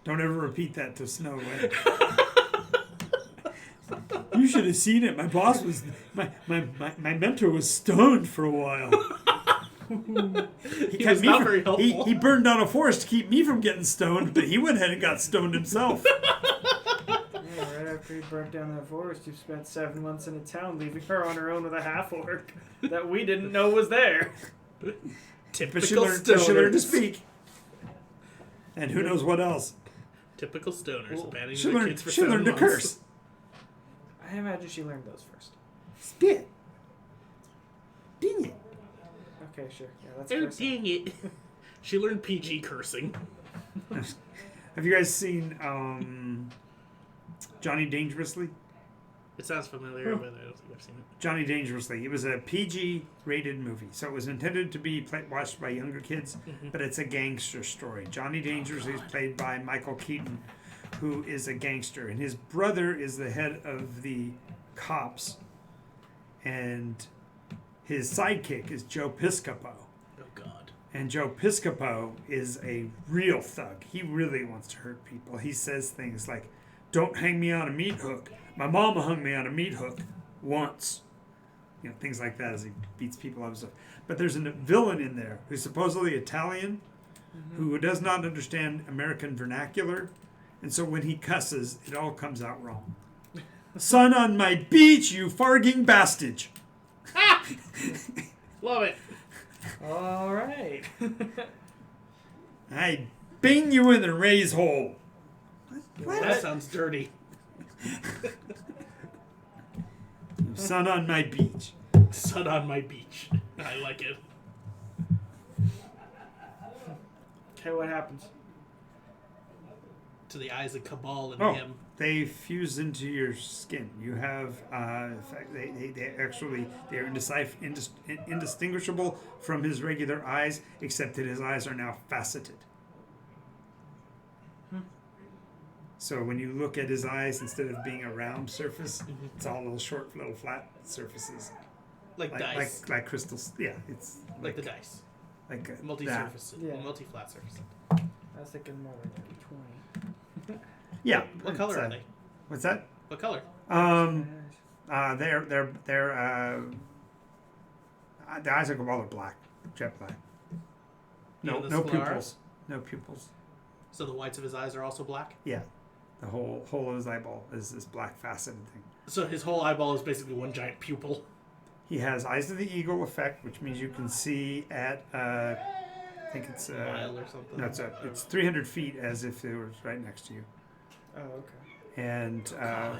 Don't ever repeat that to Snow Wind. You should have seen it. My boss was my mentor was stoned for a while. He was not very helpful. He burned down a forest to keep me from getting stoned, but he went ahead and got stoned himself. Yeah, right after he burnt down that forest, you spent 7 months in a town, leaving her on her own with a half-orc that we didn't know was there. Typical But she learned to stoners. speak. And who knows what else. Typical stoners Well, abandoning She their kids learned, for she 7 learned to months. curse. I imagine she learned those first. Spit. Dang it. Okay, sure. Yeah, that's Oh, cursing. dang it. She learned PG cursing. Have you guys seen Johnny Dangerously? It sounds familiar, but I don't think I've seen it. Johnny Dangerously. It was a PG-rated movie, so it was intended to be watched by younger kids, but it's a gangster story. Johnny Dangerously is played by Michael Keaton, who is a gangster, and his brother is the head of the cops, and his sidekick is Joe Piscopo. Oh, God. And Joe Piscopo is a real thug. He really wants to hurt people. He says things like, "Don't hang me on a meat hook. My mama hung me on a meat hook once." You know, things like that as he beats people up and stuff. But there's a villain in there who's supposedly Italian, who does not understand American vernacular. And so when he cusses, it all comes out wrong. "Sun on my beach, you farging bastard." Love it. All right. "I bang you in the raise hole." What? That sounds dirty. "Sun on my beach." Sun on my beach. I like it. Okay, what happens? To the eyes of Cabal and Oh, him. they fuse into your skin. You have, in fact, they're indistinguishable from his regular eyes, except that his eyes are now faceted. So when you look at his eyes, instead of being a round surface, it's all little short, little flat surfaces, Like dice. like crystals. Yeah, it's like the dice. like Multi-surface. Yeah. Multi-flat surface. I was thinking more like D20. Yeah. What color are they? What's that? What color? They're the eyes of Cabal are black, jet black. No, Even the no sclera? pupils. No pupils. So the whites of his eyes are also black? Yeah, the whole of his eyeball is this black faceted thing. So his whole eyeball is basically one giant pupil. He has eyes of the eagle effect, which means you can see at I think it's A mile or something. no, it's 300 feet as if it was right next to you, Oh, okay. and God.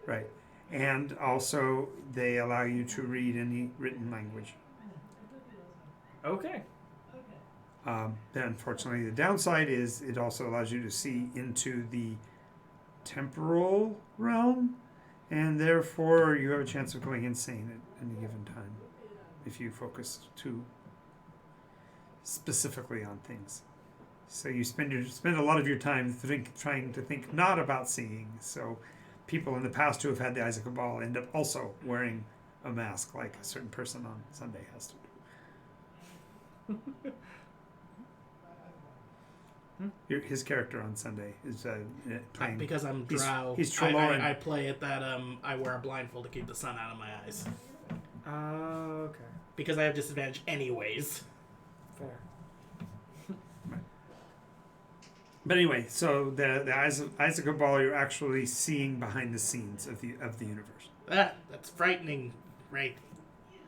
right, and also they allow you to read any written language. Okay. Then unfortunately, the downside is it also allows you to see into the temporal realm, and therefore you have a chance of going insane at any given time if you focus too specifically on things. So you spend a lot of your time trying to think not about seeing. So people in the past who have had the eyes of Cabal end up also wearing a mask like a certain person on Sunday has to do. His character on Sunday is playing. Because I'm drow. He's Trelawney. I play at that. I wear a blindfold to keep the sun out of my eyes. Okay. Because I have disadvantage anyways. Fair. But anyway, so the eyes of Cabal, you're actually seeing behind the scenes of the universe. That's frightening, right?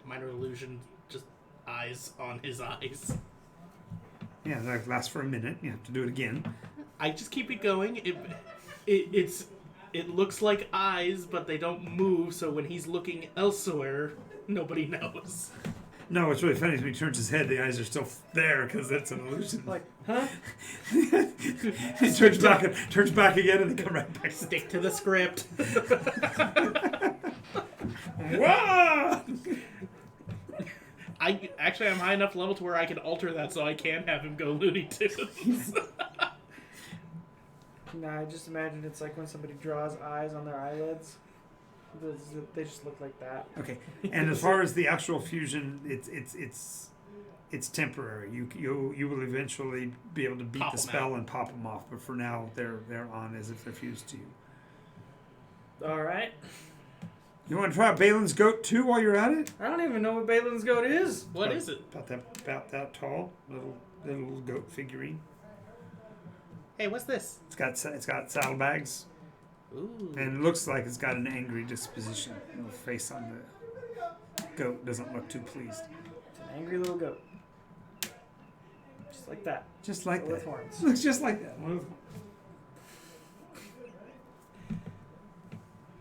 Minor illusion, just eyes on his eyes. Yeah, that lasts for a minute. You have to do it again. I just keep it going. It looks like eyes, but they don't move. So when he's looking elsewhere, nobody knows. No, what's really funny is when he turns his head, the eyes are still there because that's an illusion. Like, huh? He turns back again, and they come right back. Stick to the script. Whoa! I'm high enough level to where I can alter that so I can have him go Looney Tunes. No, I just imagine it's like when somebody draws eyes on their eyelids. They just look like that. Okay, and as far as the actual fusion, it's temporary. You will eventually be able to beat Pop the 'em spell out. and pop them off, but for now they're on as if they're fused to you. All right. You want to try out Balin's goat too while you're at it? I don't even know what Balin's goat is. What is it? About that tall, little goat figurine. Hey, what's this? It's got saddlebags, Ooh. and it looks like it's got an angry disposition. The face on the goat doesn't look too pleased. It's an angry little goat. Just like that. Just like With that. horns. Looks just like that.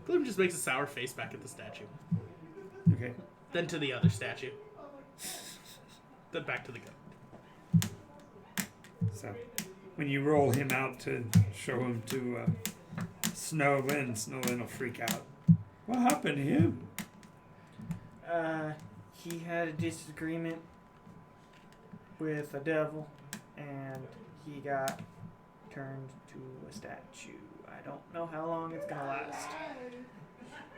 Gloom just makes a sour face back at the statue. Okay. Then to the other statue. Then back to the goat. So, when you roll him out to show him to Snowlin will freak out. What happened to him? He had a disagreement with a devil, and he got turned to a statue. I don't know how long it's gonna last.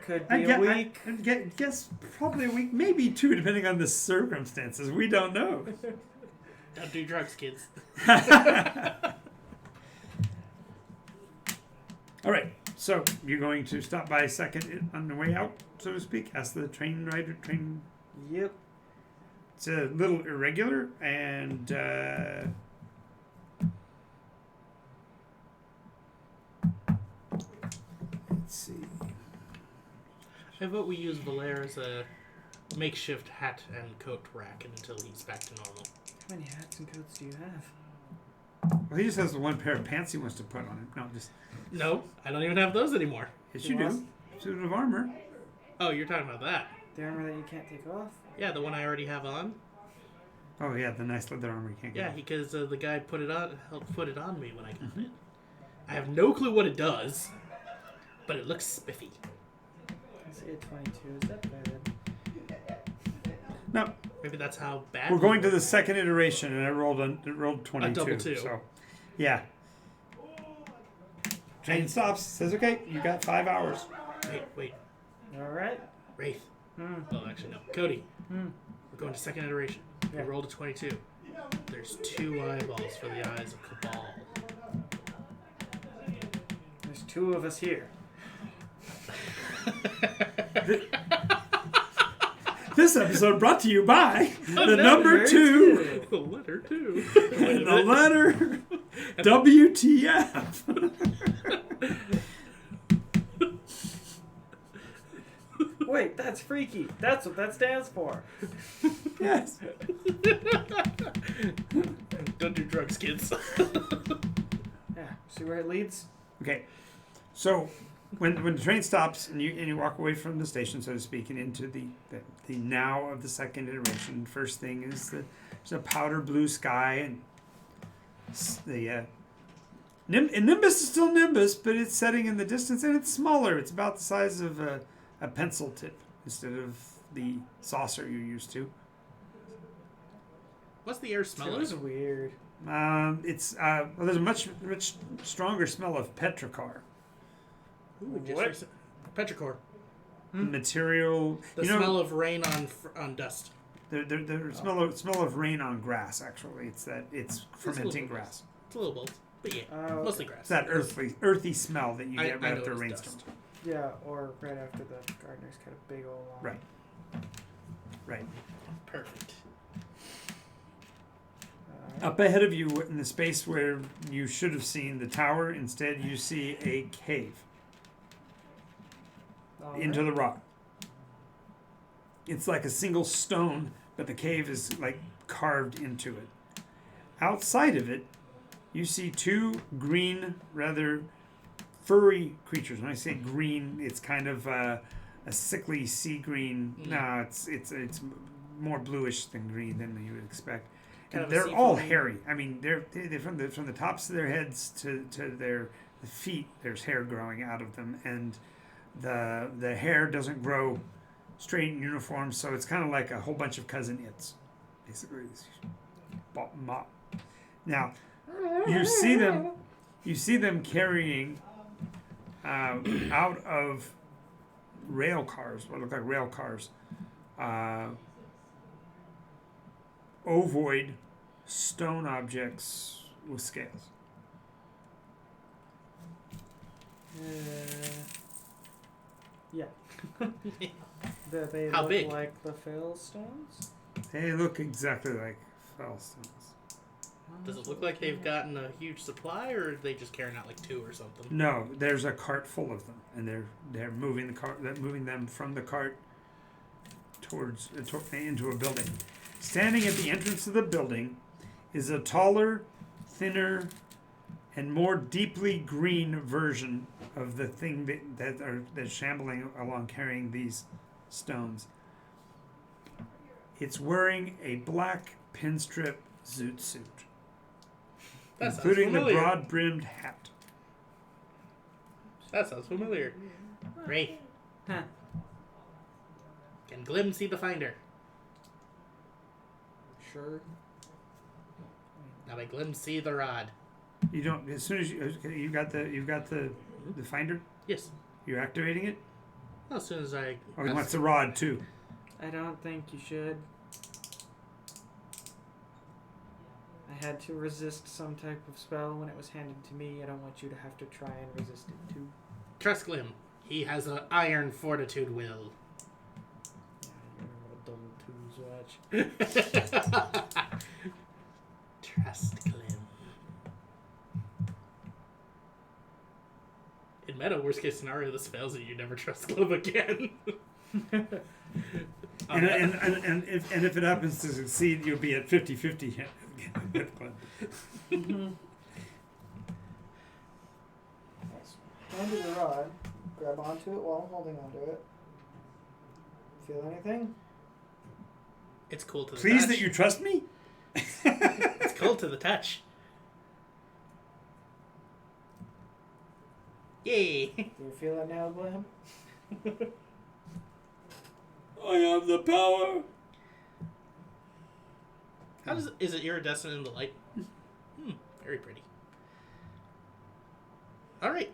Could be a week. I guess probably a week, maybe 2, depending on the circumstances. We don't know. Don't do drugs, kids. All right. So you're going to stop by a second on the way out, so to speak. Ask the train rider. Yep. It's a little irregular, and let's see. I vote we use Valère as a makeshift hat and coat rack until he's back to normal. How many hats and coats do you have? Well, he just has the one pair of pants he wants to put on him. No, just No, I don't even have those anymore. yes, you do. Suit of armor. Oh, you're talking about that? The armor that you can't take off? Yeah, the one I already have on. Oh yeah, the nice leather armor you can't get. Yeah, because the guy helped put it on me when I got it. I have no clue what it does, but it looks spiffy. I see a 22. Is that bad? No, Maybe that's how bad. we're going to the second iteration, and I rolled 22. A double two. So, yeah. Train stops. Says, "Okay, you got 5 hours." Wait. All right. Wraith. Hmm. Oh, actually, no. Cody. Hmm. We're going to second iteration. Yeah. We rolled a 22. There's 2 eyeballs for the eyes of Cabal. There's 2 of us here. This episode brought to you by the number 2 The letter 2. and the letter WTF. Wait, that's freaky. That's what that stands for. Yes. Don't do drugs, kids. Yeah. See where it leads? Okay. So when the train stops and you walk away from the station, so to speak, and into the now of the second iteration, first thing is there's a powder blue sky, and the Nimbus is still Nimbus, but it's setting in the distance, and it's smaller. It's about the size of a pencil tip instead of the saucer you're used to. What's the air smell It was like? weird. There's a much stronger smell of petrichor. Ooh, What? Petrichor. Material. The smell of rain on dust. The smell of rain on grass. Actually, it's fermenting grass. It's a little both, but yeah, Oh, mostly grass. It's that earthy smell that you I get right know after a it's rainstorm. dust. Yeah, or right after the gardeners cut a big old lawn. Right. Perfect. Up ahead of you, in the space where you should have seen the tower, instead you see a cave into the rock. It's like a single stone, but the cave is like carved into it. Outside of it, you see 2 green, rather furry creatures. When I say green, it's kind of a sickly sea green. No, it's more bluish than green than you would expect. And they're all hairy. I mean, they're from the tops of their heads to their feet. There's hair growing out of them, and the hair doesn't grow straight and uniform. So it's kind of like a whole bunch of cousin its, basically. Now, you see them carrying out of rail cars, what look like rail cars. Ovoid stone objects with scales. Yeah. They How look big? like the Fellstones? They look exactly like Fellstones. Does it look like they've gotten a huge supply, or are they just carrying out like 2 or something? No, there's a cart full of them, and they're moving the cart, moving them from the cart towards into a building. Standing at the entrance of the building is a taller, thinner, and more deeply green version of the thing that's shambling along carrying these stones. It's wearing a black pinstrip zoot suit, including the broad-brimmed hat. That sounds familiar. Ray, Huh. can Glim see the finder? Sure. Now by Glim see the rod. You don't. As soon as you got the finder, Yes. you're activating it. Well, as soon as I... Oh, he wants the rod, too. I don't think you should. I had to resist some type of spell when it was handed to me. I don't want you to have to try and resist it too. Trust Glim. He has an iron fortitude will. Yeah, you're a double twos watch. Trust Glim. In meta, worst case scenario, this fails and you never trust Glim again. And if it happens to succeed, you'll be at 50-50 with Glenn. Mm-hmm. Hand you the rod. Grab onto it while I'm holding onto it. Feel anything? It's cool to the Please touch. that you trust me? It's cool to the touch. Yay! Do you feel it now, Glam? I have the power. How does is it iridescent in the light? Very pretty. All right,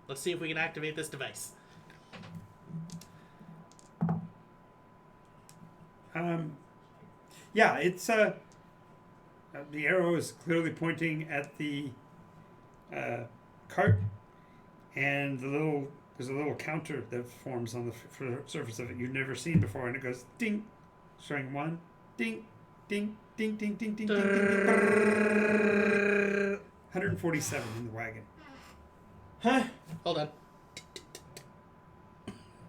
let's see if we can activate this device. Yeah, it's the arrow is clearly pointing at the cart, and there's a little counter that forms on the surface of it you've never seen before, and it goes ding, showing 1, ding, ding, ding, ding, ding, ding, ding, ding, ding, 147 in the wagon. Huh? Hold on.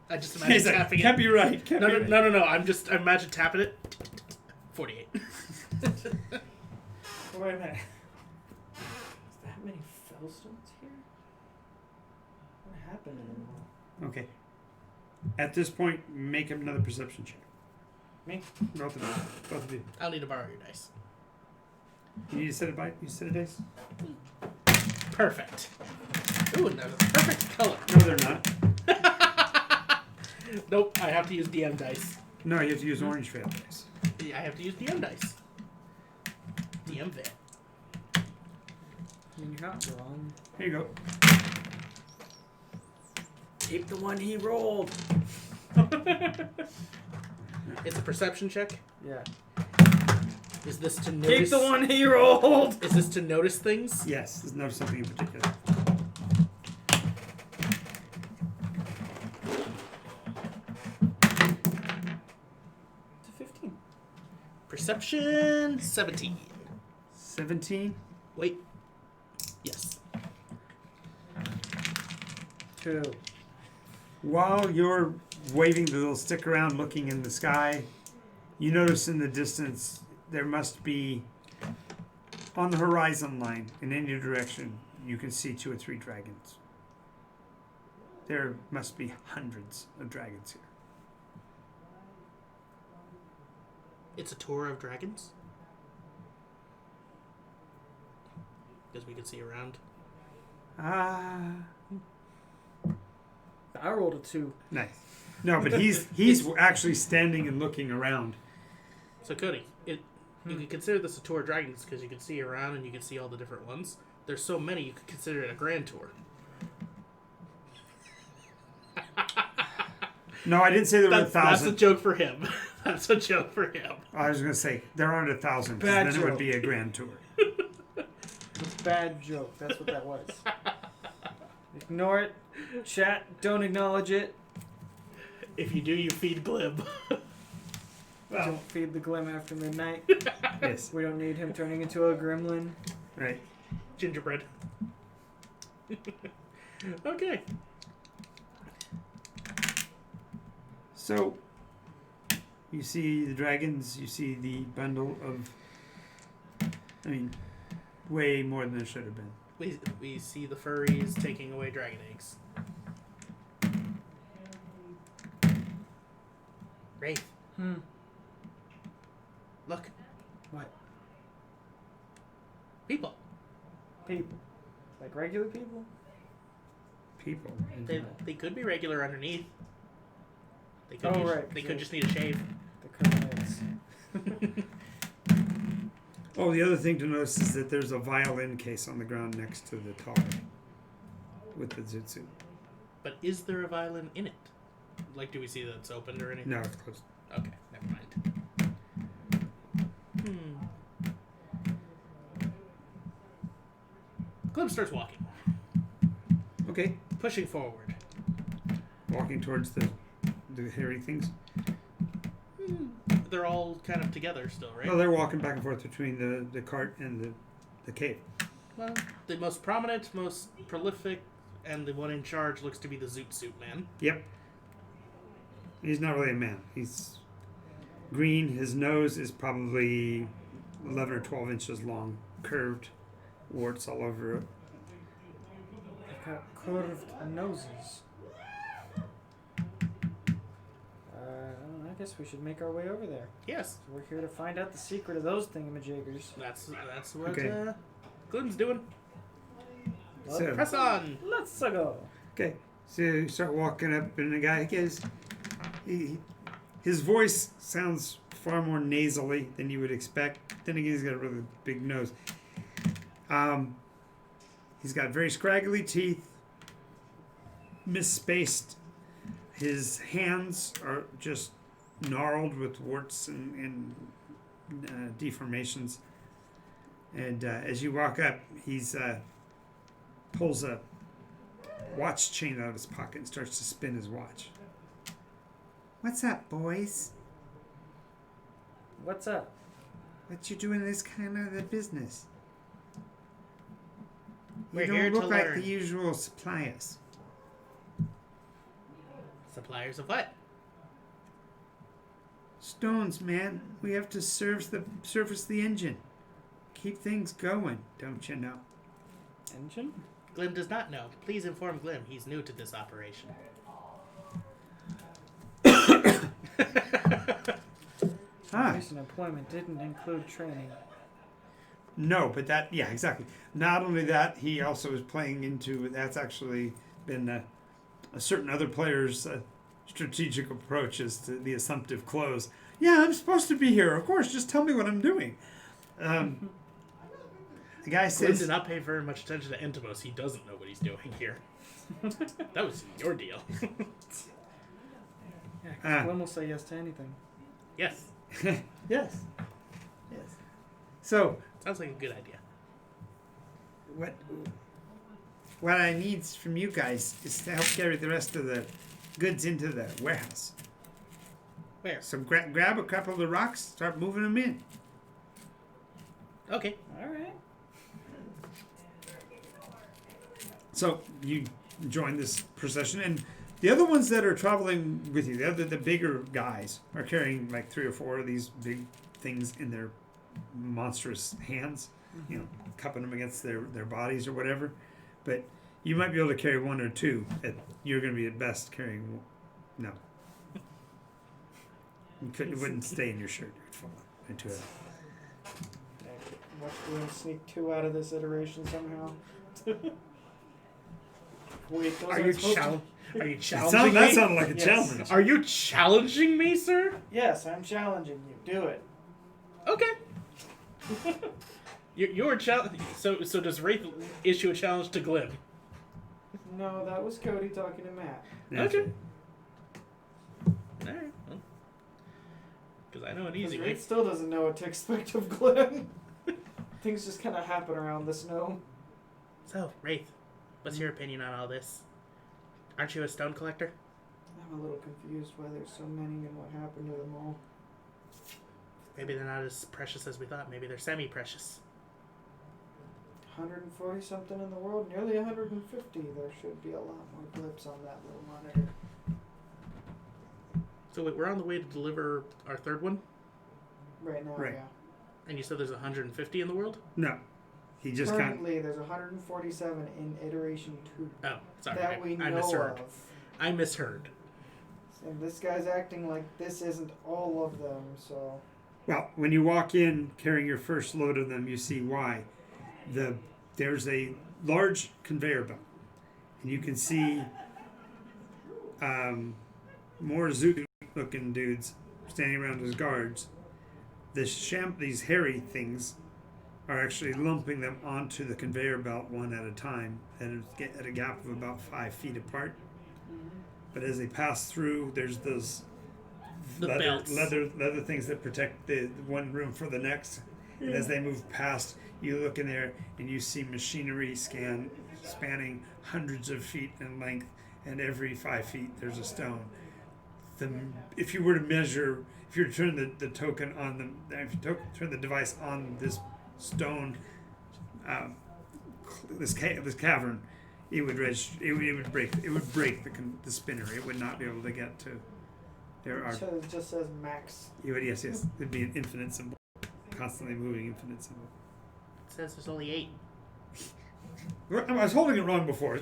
I just imagine tapping Can't it. be right. Can't be right. No. I imagine tapping it. 48. Wait a minute. Is that many Fellstones here? What happened to them all? Okay. At this point, make another perception check. Me? Both of you. Both of you. I'll need to borrow your dice. You need to set a dice? Perfect. Ooh, no, perfect color. No, they're not. Nope, I have to use DM dice. No, you have to use orange fail dice. Yeah, I have to use DM dice. DM vet. I mean, you're not wrong. Here you go. Keep the one he rolled. It's a perception check. Yeah. Is this to notice? Keep the one he rolled. Is this to notice things? Yes, there's no something in particular. It's a 15. Perception 17. 17. Wait. Yes. 2. While you're waving the little stick around looking in the sky, you notice in the distance there must be, on the horizon line, in any direction, you can see 2 or 3 dragons. There must be hundreds of dragons here. It's a tour of dragons. Because we can see around. I rolled a 2. Nice. No, but he's actually standing and looking around. So Cody, you can consider this a tour of dragons because you can see around and you can see all the different ones. There's so many you could consider it a grand tour. No, I didn't say there were 1,000. That's a joke for him. That's a joke for him. I was going to say, there aren't 1,000. Bad Then joke. it would be a grand tour. Bad joke. That's what that was. Ignore it. Chat. Don't acknowledge it. If you do, you feed Glib. Well, Don't feed the Glim after midnight. yes. We don't need him turning into a gremlin. Right. Gingerbread. Okay. So, you see the dragons, you see the bundle of, way more than there should have been. We see the furries taking away dragon eggs. Wraith, look. What? People. People. Like regular people? People. They could be regular underneath. They could Oh, right. They could just need a shave. The criminals. Oh, the other thing to notice is that there's a violin case on the ground next to the tower with the Zutsu. But is there a violin in it? Like, do we see that it's opened or anything? No, it's closed. Okay, never mind. Glim starts walking. Okay. Pushing forward. Walking towards the hairy things. They're all kind of together still, right? No, they're walking back and forth between the cart and the cave. Well, the most prominent, most prolific, and the one in charge looks to be the Zoot Suit Man. Yep. He's not really a man. He's green. His nose is probably 11 or 12 inches long, curved, warts all over it. They've got curved noses. I guess we should make our way over there. Yes. So we're here to find out the secret of those thingamajiggers. That's what Okay. Glim's doing. So, Press on! Let's go. okay, so you start walking up, and the guy goes, his voice sounds far more nasally than you would expect. Then again, he's got a really big nose. He's got very scraggly teeth, misspaced. His hands are just gnarled with warts and deformations. And as you walk up, he's pulls a watch chain out of his pocket and starts to spin his watch. What's up, boys? What's up? What you doing this kind of the business? We're You here don't to look like learn. the usual suppliers. Suppliers of what? Stones, man. We have to service the engine. Keep things going, don't you know? Engine? Glim does not know. Please inform Glim. He's new to this operation. Recent employment didn't include training. No, but yeah, exactly. Not only that, he also is playing into, that's actually been a certain other player's strategic approach is to the assumptive close. Yeah, I'm supposed to be here. Of course, just tell me what I'm doing. The guy Glim says, did not pay very much attention to Entomos. He doesn't know what he's doing here. That was your deal. Yeah, 'cause Glim will say yes to anything. Yes. yes. Yes. So, Sounds like a good idea. what I need from you guys is to help carry the rest of the goods into the warehouse. Where? So grab a couple of the rocks, start moving them in. Okay. Alright. So you join this procession, and the other ones that are traveling with you, the bigger guys, are carrying like 3 or 4 of these big things in their monstrous hands, you know, cupping them against their bodies or whatever. But you might be able to carry 1 or 2. You're going to be at best carrying. No, it wouldn't stay in your shirt. It would fall into it. Watch Glim sneak 2 out of this iteration somehow. Wait, those Are you challenging me? That sounded like a Yes. challenge. Are you challenging me, sir? Yes, I'm challenging you. Do it. Okay. You're challenge. So does Wraith issue a challenge to Glim? No, that was Cody talking to Matt. That's Okay. right. All right. Because I know an Because easy way. Wraith still doesn't know what to expect of Glim. Things just kind of happen around the snow. So, Wraith, what's your opinion on all this? Aren't you a stone collector? I'm a little confused why there's so many and what happened to them all. Maybe they're not as precious as we thought. Maybe they're semi-precious. 140 something in the world, nearly 150. There should be a lot more blips on that little monitor. So wait, we're on the way to deliver our third one? Right now, Right. yeah. And you said there's 150 in the world? No, he just kind Currently, there's 147 in iteration 2 Oh, sorry. that we I know misheard. of. I misheard. And this guy's acting like this isn't all of them, so... Well, when you walk in carrying your first load of them, you see why. There's a large conveyor belt, and you can see more Zoot-looking dudes standing around as guards. These hairy things are actually lumping them onto the conveyor belt one at a time, and it's at a gap of about 5 feet apart. But as they pass through, there's those The belts. leather things that protect the one room for the next. And as they move past, you look in there and you see machinery spanning hundreds of feet in length, and every 5 feet there's a stone. If you were to measure, if you were to turn the token on if you turn the device on this stone, this cavern, it would break the spinner. It would not be able to get to. So it just says max. Yes. It'd be an infinite symbol, constantly moving infinite symbol. It says there's only 8. I was holding it wrong before.